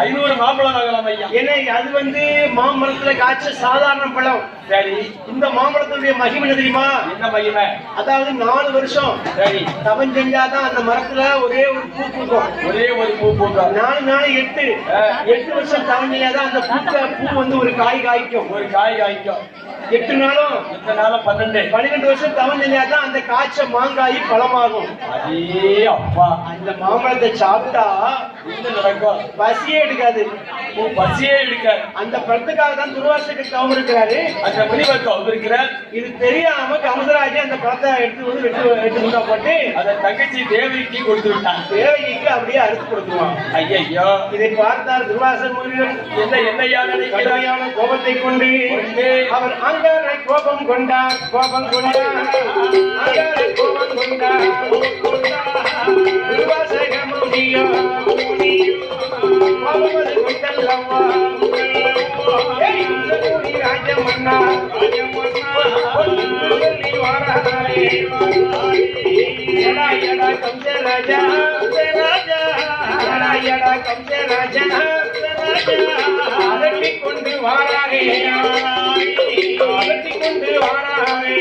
500 மாம்பழம் வாங்கலாம் ஐயா. ஏன்னா அது மாம்பழத்துல காய்ச்ச சாதாரண பழம். சரி, இந்த மாம்பழத்துடைய மகிமை என்ன தெரியுமா? என்ன மகிமை? அதாவது 4 வருஷம் சரி தவம் செஞ்சாதான் அந்த மரத்துல ஒரே ஒரு பூ பூக்கும். ஒரே ஒரு பூ பூக்கும். 4 4 8 வருஷம் தவம் செஞ்சாதான் அந்த பூ ஒரு காய் காய்க்கும். ஒரு காய் காய்க்கும். 8 நாளும் 12 வருஷம் தவம் செஞ்சாதான் அந்த காய்ச்ச மாங்காய் பழமாகும். அதே அப்பா, அந்த மாம்பழத்தை சாப்பிட்டா என்ன நடக்கும்? பசியே எடுக்காது. பசியே எடுக்காது. அந்த பழத்துக்காக தான் துர்வாசக தவம் இருக்கிறாரு. அந்த முனிவர் தவம் இருக்கிறார். இது தெரியாம கமசராஜன் அந்த பழத்தை எடுத்து கொண்டா போட்டு அந்த தங்கச்சி தேவகிக்கு கொடுத்து விட்டான். தேவகிக்கு அப்படியே அறுத்து கொடுத்துருவான். ஐயோ, இதை பார்த்தார் துர்வாசக முனிவர். என்னையான கடுமையான கோபத்தை கொண்டு அவர் ஆங்கார கோபம் கொண்டார் ஆங்கார கோபம் கொண்டார் துர்வாசக முனியோ கோபமது கொண்டல்லவா ராஜமன்னா சொல்லி வாராரே எடா கம்ச ராஜா எடா கம்ச ராஜா அதட்டிக் கொண்டு வாராரே அதட்டிக் கொண்டு வாராரே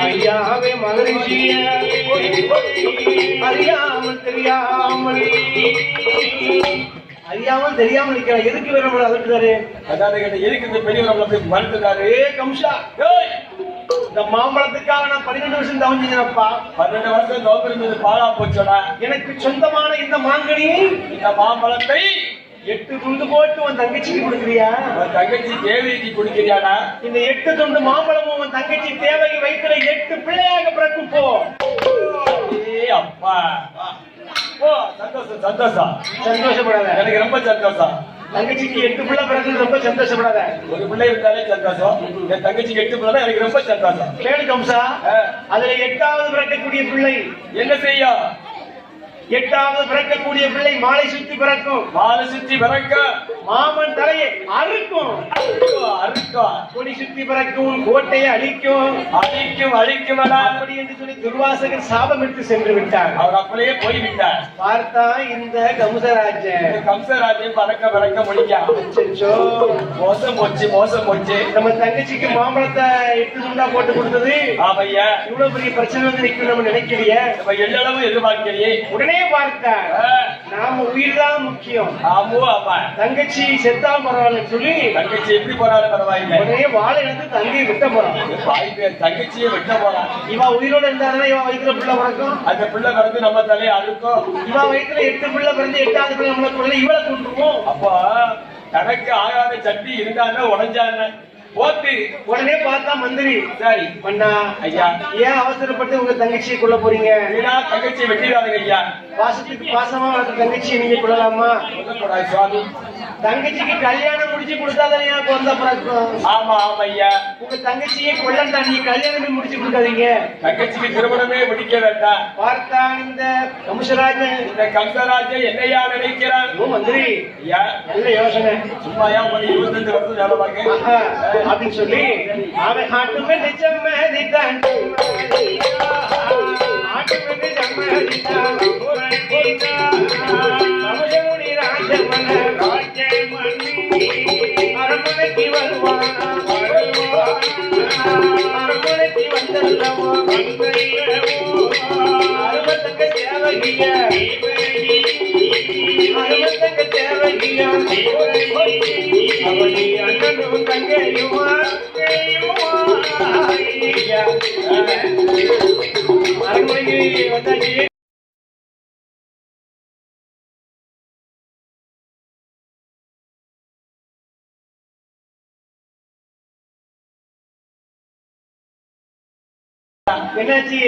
ஐயாவே மகரிஷிய அறியாமல் தெரியாமல் இருக்கிற எதுக்கு வேற அதட்டுறாரு அதாவது எதுக்கு இந்த பெரியவர் அப்படி மறுத்துறாரு கம்சா இந்த மாம்பழத்துக்காக நான் 12 வருஷம் தவம் செஞ்சேனப்பா 12 வருஷம் தவம் இருந்தது பாலா போச்சோடா எனக்கு சொந்தமான இந்த மாங்கனியை இந்த மாம்பழத்தை 8 துண்டு போட்டு உன் தங்கச்சிக்கு கொடுக்குறியா உன் தங்கச்சி தேவைக்கு கொடுக்கிறியாடா இந்த 8 துண்டு மாம்பழமும் உன் தங்கச்சி தேவைக்கு வைக்கிற 8 பிள்ளையாக பிறக்கும் போ அப்பா ஓ சந்தோஷம் சந்தோஷப்படாத எனக்கு ரொம்ப சந்தோஷம் தங்கச்சிக்கு 8 பிள்ளை பிறகு ரொம்ப சந்தோஷப்படாத ஒரு பிள்ளை இருந்தாலே சந்தோஷம் என் தங்கச்சிக்கு 8 பிள்ளை தான் எனக்கு ரொம்ப சந்தோஷம் கேளு கம்சா அதுல 8வது பிறக்கக்கூடிய பிள்ளை என்ன செய்யும் 8வது பிறக்கக்கூடிய பிள்ளை மாலை சுத்தி பிறக்கும் மாமன் தலையை அறுக்கும் கொடி சுத்தி பிறக்கும் கோட்டையை அழிக்கும் அப்படி என்று சொல்லி துர்வாசகர் சாபம் எடுத்து சென்று விட்டார் அவர் அப்படியே போய்விட்டார் பார்த்தா இந்த கம்சராஜன் பறக்க முடியா மோசம் போச்சு நம்ம தங்கச்சிக்கு மாம்பழத்தை 8 துண்டா போட்டு கொடுத்தது ஆமையா இவ்வளவு பெரிய பிரச்சனை வந்து நிக்கும் நம்ம நினைக்கலையே நம்ம எல்லளவும் எதிர்பார்க்கலையே உடனே பார்த்தார் நாம உயிர் தான் முக்கியம் தங்கச்சி செத்தா பரவாயில்ல சொல்லி தங்கச்சி எப்படி போறாரு பரவாயில்லை உடனே வாழை எடுத்து தங்கையை விட்ட போறான் தங்கச்சியை விட்ட போறான் இவ உயிரோட இருந்தாலும் இவ வயிற்றுல பிள்ளை பிறக்கும் அந்த பிள்ளை பிறந்து நம்ம தலையை அறுக்கும் இவ வயிற்றுல 8 பிள்ளை பிறந்து 8வது பிள்ளை நம்மள பிள்ளை இவளை கொண்டுருவோம் அப்போ தனக்கு ஆகாத சட்டி இருந்தான்னு உடஞ்சான்னு போத்து உடனே பார்த்தா மந்திரி சரி மன்னா ஐயா ஏன் அவசரப்பட்டு உங்க தங்கச்சியை கொள்ள போறீங்க தங்கச்சியை வெட்டிடாதுங்க ஐயா பாசத்துக்கு பாசமா வளர்த்த தங்கச்சியை நீங்க கொள்ளலாமா சுவாமி தங்கச்சிக்கு கல்யாணம் முடிச்சு கொடுத்தாதான் குழந்தை பிறக்கும் ஆமா ஐயா உங்க தங்கச்சியை கொள்ளண்டா நீ கல்யாணமே முடிச்சு கொடுக்காதீங்க தங்கச்சிக்கு திருமணமே முடிக்க வேண்டாம் பார்த்தா இந்த கம்சராஜன் என்னையா நினைக்கிறான் மந்திரி ஐயா நல்ல யோசனை சும்மாயா ஒரு 22 வருஷம் வேலை பார்க்க அப்படின்னு சொல்லி அவன் ஆட்டுமே நிஜம் மேதித்தான் ஆட்டுமே நிஜம் மேதித்தான் கமலமுனி ராஜமன அரண்மனைக்கு வருவான் அரண்மனைக்கு வந்தல்லவோ அருமத்தக்க தேவகிய அருமத்தக்க தேவகிய அவளி அண்ணனும் தங்கையுமா அரண்மனைக்கு வந்தாச்சு என்னாச்சு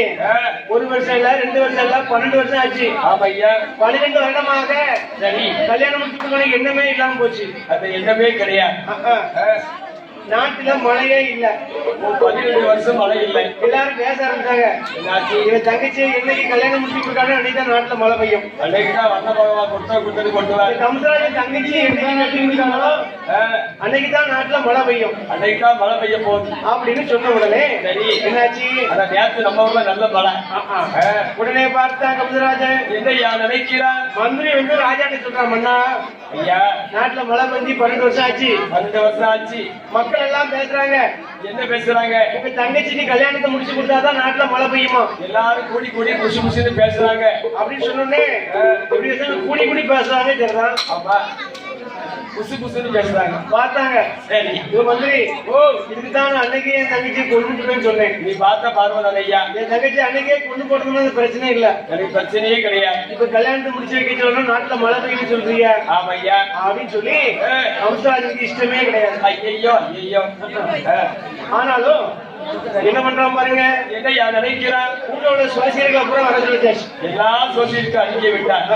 1 வருஷம் இல்ல 2 வருஷம் இல்ல 12 வருஷம் ஆச்சு 12 வருடமாக சரி கல்யாணம் முடிச்சுட்டு எண்ணமே இல்லாம போச்சு அது எண்ணமே கிடையாது நாட்டுல மழையே இல்ல 12 வருஷம் மழை இல்லை எல்லாரும் பேச ஆரம்பிச்சாங்க இவன் தங்கச்சி என்னைக்கு கல்யாணம் முடிச்சுட்டு இருக்காங்க அன்னைக்குதான் நாட்டுல மழை பெய்யும் அன்னைக்குதான் வந்த பகவான் கொடுத்தது கொண்டு வர கம்சராஜன் தங்கச்சி என்னைக்கு கட்டி முடிச்சாங்களோ அன்னைக்குதான் நாட்டுல மழை பெய்யும் அன்னைக்குதான் மழை பெய்ய போகுது அப்படின்னு சொன்ன உடனே சரி என்னாச்சு அதான் நேற்று நம்ம ஊர்ல நல்ல மழை உடனே பார்த்தா கம்சராஜன் என்னையா நினைக்கிறான் மந்திரி வந்து ராஜாட்ட சொல்றான் மன்னா ஐயா நாட்டுல மழை பெஞ்சு 12 வருஷம் ஆச்சு 12 வருஷம் ஆச்சு மக்கள் எல்லாம் பேசுறாங்க என்ன பேசுறாங்க உங்க தங்கச்சிக்கு கல்யாணத்தை முடிச்சு கொடுத்தாதான் நாட்டுல மழை பெய்யுமா எல்லாரும் கூடி குஷி குஷின்னு பேசுறாங்க அப்படின்னு சொன்னோடனே கூடி பேசுறாங்க சரிதான் ஆமா புசு புசுன்னு பேசுறாங்க. பார்த்தாங்க. சரி. இது மந்திரி, ஓ, இதுக்குதான் நான் அன்னைக்கே என் தங்கச்சி கொண்டுட்டுன்னு சொன்னேன். நீ பார்த்த பார்வன் ஐயா, என் தங்கச்சி அன்னைக்கே கொண்டு போட்டதுன்னு பிரச்சனை இல்ல. எனக்கு பிரச்சனையே கிடையாது. இப்ப கல்யாணத்தை முடிச்சு வைக்க சொல்லணும், நாட்டுல மழை பெய்யுன்னு சொல்றீங்க ஆமா ஐயா அப்படின்னு சொல்லி கம்சராஜனுக்கு இஷ்டமே கிடையாது. ஐயோ ஐயோ. ஆனாலும் என்ன பண்றான் பாருங்க. என்னையா நினைக்கிறான்? உங்களோட சுவாசியர்கள் அப்புறம் வர சொல்லிட்டாச்சு. எல்லாம் சோசியலுக்கு அனுப்பி விட்டார்.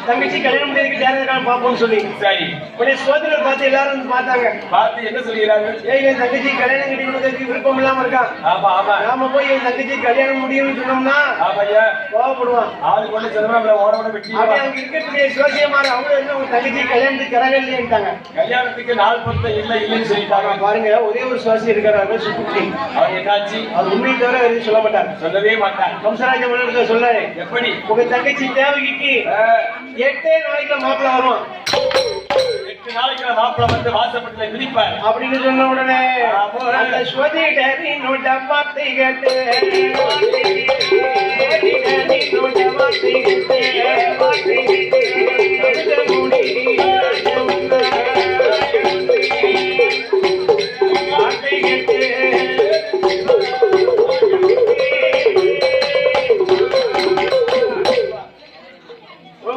தங்கச்சி கல்யாணம் முடியறதுக்கு நேரம் பார்ப்போம்னு சொல்லி. சரி. உடனே சோதனை பார்த்து எல்லாரும் வந்து பார்த்தாங்க. பார்த்து என்ன சொல்கிறாங்க? ஏய், என் தங்கச்சி கல்யாணம் கட்டி கொடுக்கறதுக்கு விருப்பம் இல்லாம இருக்கான். ஆமா ஆமா. நாம போய் என் தங்கச்சி கல்யாணம் முடியும்னு சொன்னோம்னா ஆமாய்யா கோவப்படுவான். ஆளு கொண்டு செல்வா ஓட வெட்டி. அப்படி அங்க இருக்கக்கூடிய சுவாசியமார் அவங்களும் என்ன உங்க தங்கச்சி கல்யாணத்துக்கு கரக இல்லையாங்க. கல்யாணத்துக்கு நாள் பொருத்தம் இல்லைன்னு சொல்லிட்டாங்க. பாருங்க, ஒரே ஒரு சுவாசி இருக்கிறாங்க சுக்குட்டி. அவர் என்னாச்சு? அது உண்மையை தவிர எதுவும் சொல்ல மாட்டாங்க. சொல்லவே மாட்டார். கம்சராஜ மன்னர்கிட்ட சொல்லாரு, எப்படி உங்க தங்கச்சி தேவகிக்கு 8 நாளைக்குல மாப்பிள்ள வருவான். 8 நாளைக்கு மாப்பிள்ள வந்து வாசப்பட்டுல விழிப்பார் அப்படின்னு சொன்ன உடனே அந்த ஸ்வதிட நீனோட வார்த்தை கேட்டு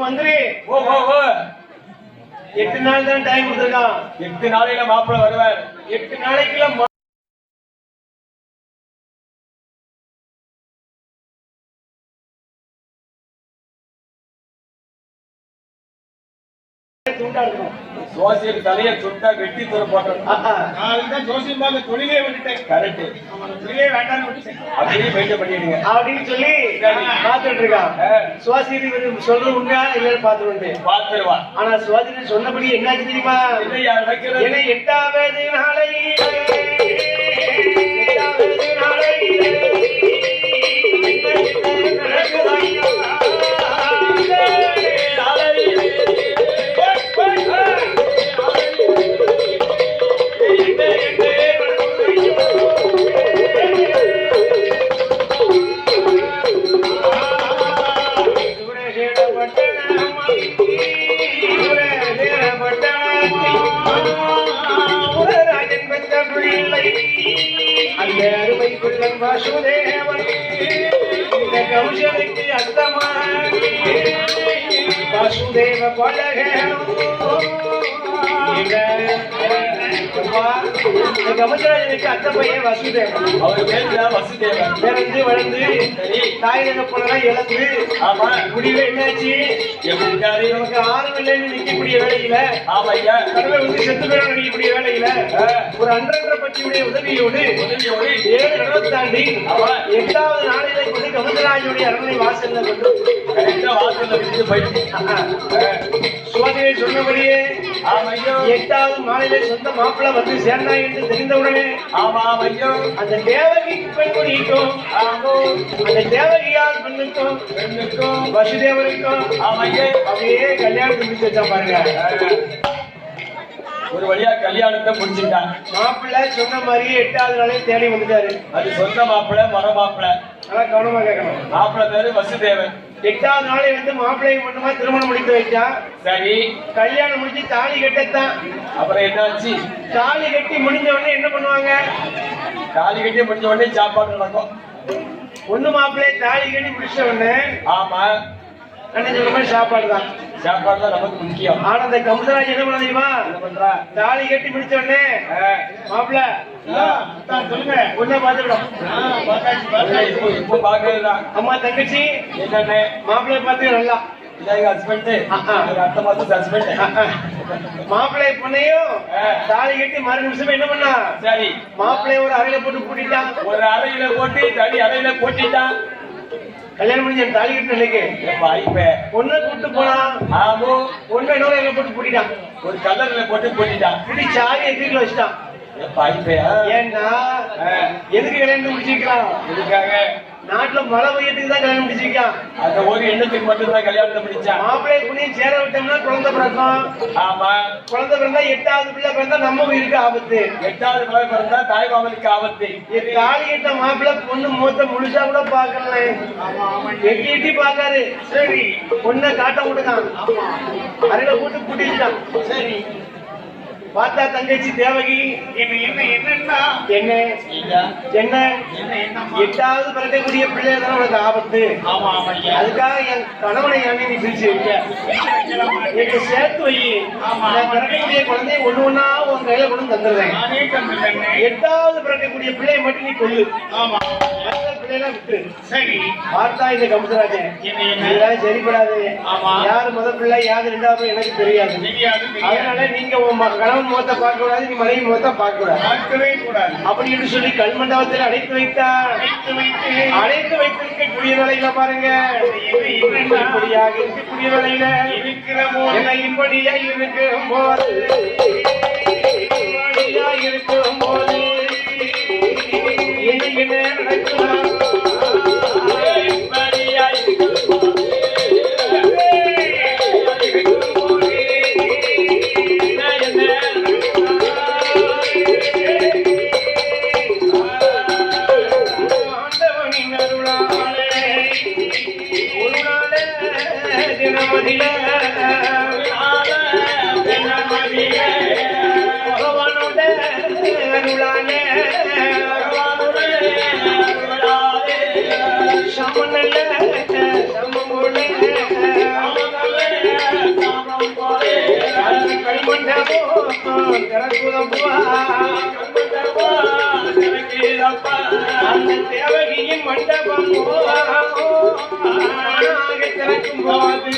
மந்திரி, 8 நாள் தான் டைம் கொடுத்துருக்கான். 8 நாளையில மாப்பிள்ள வருவார். 8 நாளைக்குள்ள துண்டா இருக்கணும். சோசியல் தலையை சுட்டா வெட்டி தூர போட்டோம். நான் ஜோசியம் பார்க்க தொழிலே வந்துட்டேன். கரெக்ட். தொழிலே வேண்டாம்னு விட்டுட்டேன். அப்படியே வெயிட் பண்ணிடுங்க அப்படின்னு சொல்லி பார்த்துட்டு இருக்கான். சுவாசினி சொல்றது உண்மையா இல்லைன்னு பார்த்துட்டு பார்த்துருவா. ஆனா சுவாசினி சொன்னபடி என்னாச்சு தெரியுமா? ஏன்னா 8வது நாளை அந்த அருமை புள்ளன் வாசுதேவன் இந்த கௌசலுக்கு அர்த்தமான வாசுதேவ கமச்சராஜனுக்கு அத்த பையன் வசுதேவன். அவர் பேர் வசுதேவன். பிறந்து வளர்ந்து தாய் தகப்பனெல்லாம் இழந்து ஆமா முடிவு என்னாச்சு? நமக்கு ஆர்வம் இல்லைன்னு நிற்கக்கூடிய வேலையில கடவுள் வந்து செத்து பேர நினைக்கக்கூடிய வேலையில ஒரு 1.5 பட்சியுடைய உதவியோடு 7 தடவை தாண்டி 8வது நாளிலே கொண்டு கமச்சராஜனுடைய அரண்மனை வாசல்ல கொண்டு வாசல்ல விட்டு போயிட்டு சுவாதியை சொன்னபடியே 8வது நாளிலே சொந்த மாப்பிள்ள வந்து சேர்ந்தா என்று தெரிந்தவுடனே அந்த தேவகி பெண்மணிக்கும் அந்த தேவகியால் பெண்ணுக்கும் வசுதேவருக்கும் அப்படியே கல்யாணத்தை முடிச்சு வச்சா பாருங்க. ஒரு வழியா கல்யாணத்தை முடிச்சுட்டான். மாப்பிள்ள சொன்ன மாதிரியே 8வது நாளே தேடி வந்துட்டாரு. அது சொந்த மாப்பிள்ள மர மாப்பிள்ள. நல்லா கவனமா கேட்கணும். மாப்பிள்ள பேரு வசுதேவன். 8வது நாளே வந்து மாப்பிள்ளை மட்டுமா திருமணம் முடித்து வைச்சா. சரி. கல்யாணம் முடிச்சு தாலி கட்டத்தான். அப்புறம் என்னாச்சு? தாலி கட்டி முடிஞ்ச உடனே என்ன பண்ணுவாங்க? தாலி கட்டி முடிஞ்ச உடனே சாப்பாடு நடக்கும். பொண்ணு மாப்பிள்ளை தாலி கட்டி முடிச்ச உடனே ஆமா அண்ணன் சொல்ற மாதிரி சாப்பாடு தான். சாப்பாடு தான் நமக்கு முக்கியம். ஆனா அந்த கம்சராஜ் என்ன பண்ண தெரியுமா? என்ன பண்றா? தாலி கட்டி முடிச்ச உடனே மாப்பிள்ள சொல்லுங்க பொண்ணை பாத்துக்கிடும். இப்ப பாக்குறதுதான். அம்மா தங்கச்சி என்னன்னு மாப்பிள்ளை பாத்துக்க நல்லா. மாப்பிள்ளை பொண்ணையும் தாலி கட்டி மறு நிமிஷம் என்ன பண்ணா? சரி. மாப்பிள்ளைய ஒரு அறையில போட்டு பூட்டிட்டான். ஒரு அறையில போட்டு தனி அறையில போட்டிட்டான். கல்யாணம் முடிஞ்ச தாலி கட்டு நினைக்கு பொண்ணை கூட்டு போனான். பொண்ணை இன்னொரு அறையில போட்டு பூட்டிட்டான். ஒரு கலர்ல போட்டு பூட்டிட்டான். பூட்டி சாவி எதிரில வச்சுட்டான். ஏன்னா எதுக்கு கல்யாணம் முடிச்சிருக்கலாம்? இதுக்காக நாட்டுல மழை பெய்யத்துக்கு தான் கல்யாணம் முடிச்சிருக்கான். அந்த ஒரு எண்ணத்துக்கு மட்டும்தான் கல்யாணத்தை முடிச்சான். மாப்பிள்ளை புண்ணியம் சேர விட்டோம்னா குழந்தை பிறக்கும். ஆமா, குழந்தை பிறந்தா 8வது பிள்ளை பிறந்தா நம்ம உயிருக்கு ஆபத்து. 8வது பிள்ளை பிறந்தா தாய் மாமனுக்கு ஆபத்து. தாலி கட்ட மாப்பிள்ளை பொண்ணு மூத்த முழுசா கூட பாக்கல, எட்டி எட்டி பாக்காரு. சரி, பொண்ணை காட்ட விட்டுதான் அறையில கூட்டு கூட்டிட்டான். சரி, பார்த்தா தங்கச்சி தேவகி என்ன 8வது பிறக்கக்கூடிய பிள்ளை தான் உனக்கு ஆபத்து. அதுக்காக என் கணவனை அண்ணன் நீ பிரிச்சு வைக்க, எனக்கு சேர்த்து வை. நான் பிறக்கக்கூடிய குழந்தைய ஒண்ணு ஒண்ணா உன் கையில கொண்டு தந்துடுறேன். 8வது பிறக்கக்கூடிய பிள்ளையை மட்டும் நீ கொள்ளு, பிள்ளைலாம் விட்டு. சரி, பார்த்தா இந்த கம்சராஜன் இதெல்லாம் சரிப்படாது. யாரு முதல் பிள்ளை யாரு 2வது பிள்ளை எனக்கு தெரியாது. அதனால நீங்க உன் கணவன் முகத்தை பார்க்க கூடாது, நீ மனைவி முகத்தை பார்க்க கூடாது அப்படின்னு சொல்லி கல்மண்டபத்தில் அடைத்து வைத்தார். அடைத்து வைத்திருக்கக்கூடிய வேலையில பாருங்க, இப்படியாக இருக்கக்கூடிய வேலையில இருக்கிற போது இப்படியா இருக்கும் போது இருக்கும் போது என்ன நடக்கலாம்? தேவகியின் மண்டபம் திறக்கும் போது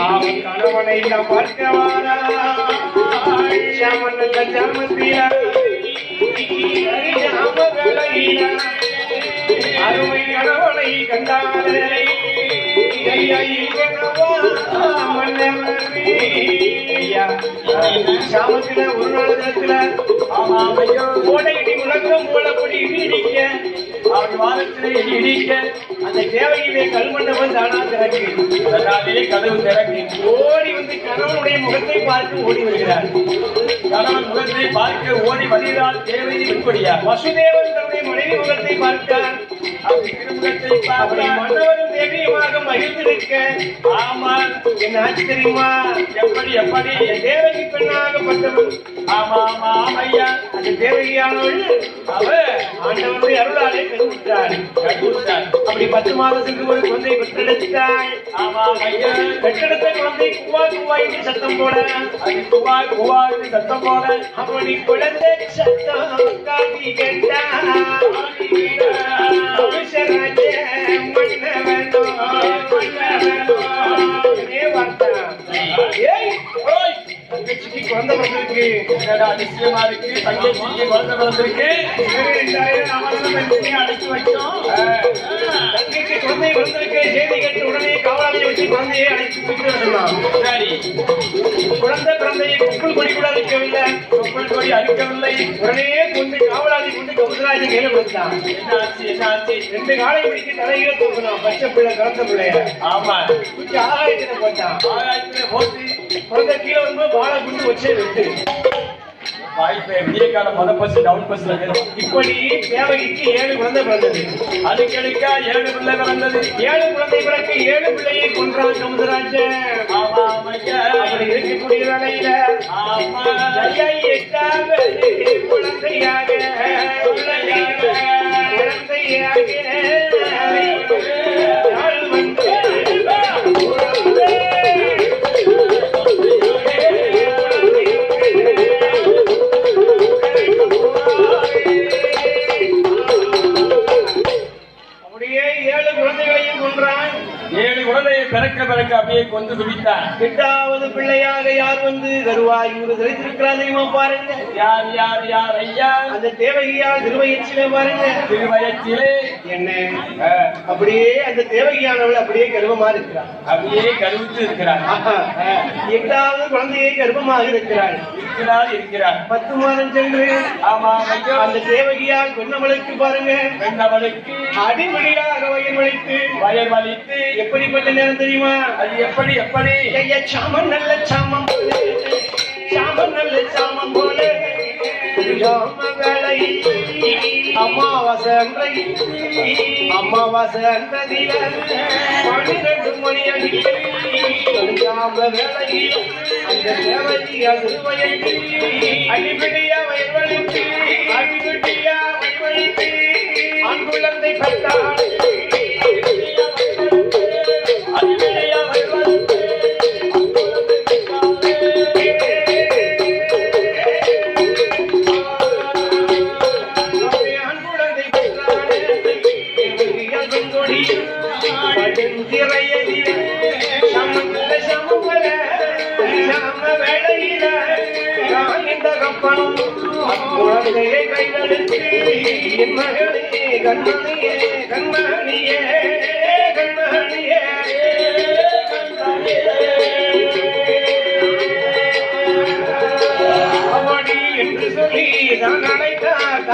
அவன் கணவனை பார்க்கவாரா அருமை கணவனை கண்டாரே சாமத்துல ஒரு நாள் நேரத்துல கோடையிடி முழக்கம் மூலப்படி இடிக்க அவன் வாரத்திலே இடிக்க அந்த தேவையிலே கல்மண்டபம் தானா திறக்கு. கதவு திறக்கு. ஓடி வந்து கணவனுடைய முகத்தை பார்த்து ஓடி வருகிறார். கணவன் முகத்தை பார்க்க ஓடி வருகிறார் தேவை இப்படியா. வசுதேவன் தன்னுடைய மனைவி முகத்தை பார்த்தார். அப்படி மன்னவரும் தேவியமாக மகிழ்ந்திருக்க, ஆமா என்ன ஆச்சு தெரியுமா? எப்படி எப்படி தேவகி பெண்ணாகப்பட்டவள். ஆமா ஆமா ஐயா, அந்த தேவகியானவள் அவ ஆண்டவனுடைய அருளாலே கருவுற்றாள். அப்படி 10 மாதத்துக்கு ஒரு குழந்தை பெற்றெடுத்தாள். ஆமா ஐயா, பெற்றெடுத்த குழந்தை குவா குவா என்று சத்தம் போட, அது குவா குவா என்று சத்தம் போட, அப்படி குழந்தை சத்தம் காட்டி கேட்டாள். தங்கச்சிக்கு குழந்தை பிறந்திருக்கு. அதிசயமா இருக்கு. தங்கச்சிக்கு குழந்தை பிறந்திருக்கு. அடைச்சு வச்சோம். தங்கைக்கு குழந்தை பிறந்திருக்கு. செய்தி கேட்டு உடனே காவலாளியை வச்சு குழந்தையை அழைத்து போயிட்டு வரலாம். சரி, குழந்தை பிறந்தையை குப்பல் கொடி கூட அழிக்கவில்லை. குப்பல் கொடி அழிக்கவில்லை. உடனே கொண்டு காவலாளி கொண்டு கவுசராஜன் கையில கொடுத்தான். என்ன ஆச்சு 2 காலை பிடிக்க தலையில தூக்கணும். பச்சை பிள்ளை கலந்த பிள்ளைய. ஆமா, கொஞ்சம் ஆகாயத்தில போட்டான். ஆகாயத்தில போட்டு குழந்தை கீழே வரும்போது பாலை குண்டு வச்சே விட்டு விடிய கால மொத பஸ் டவுன் பஸ்ல இப்படி தேவகிக்கு 7 குழந்தை பிறந்தது. அதுக்கெடுக்கா 7 பிள்ளை பிறந்தது. 7 குழந்தை பிறக்க 7 பிள்ளையை கொன்றான் கவுசராஜன். அப்படி இருக்கக்கூடிய வேலையில 8வது குழந்தையாக பிறக்க அப்படியே கொண்டு குவித்தார். 8வது பிள்ளையாக யார் வந்து கருவாயூர் தெரிவித்திருக்கிறார் தெரியுமா? பாருங்க. யார் யார் யார் ஐயா? அந்த தேவகியால் திருவயச்சிலே பாருங்க. திருவயச்சிலே என்ன அப்படியே அந்த தேவகியானவள் அப்படியே கர்ப்பமா இருக்கிறார். அப்படியே கருவுற்று இருக்கிறார். 8வது குழந்தையை கர்ப்பமாக இருக்கிறாள். இருக்கிறார் 10 மாதம் சென்று ஆமா ஐயா. அந்த தேவகியால் பெண்ணவளுக்கு பாருங்க பெண்ணவளுக்கு அடிமடியாக வயிறு வயல் வலித்து எப்படிப்பட்ட நேரம் தெரியுமா? அது எப்படி எப்படி ஐயா, சாமம் நல்ல சாமம் போல, சாமம் நல்ல சாமம் போல ஜாம வேளை அமாவாசை அன்றதில 12 மணி அடிக்கு ஜாம வேளையில் அந்த தேவதி அசுவையை அடிபடியா வயல்வழித்து அடிபடியா வயல்வழித்து ஆண் குழந்தை பெற்றாள். குழந்தையை கைதடுத்து என் மகளே கண்மணியே கண்மணியே கண்மணியே அவடி என்று சொல்லி நான் அழைத்தார்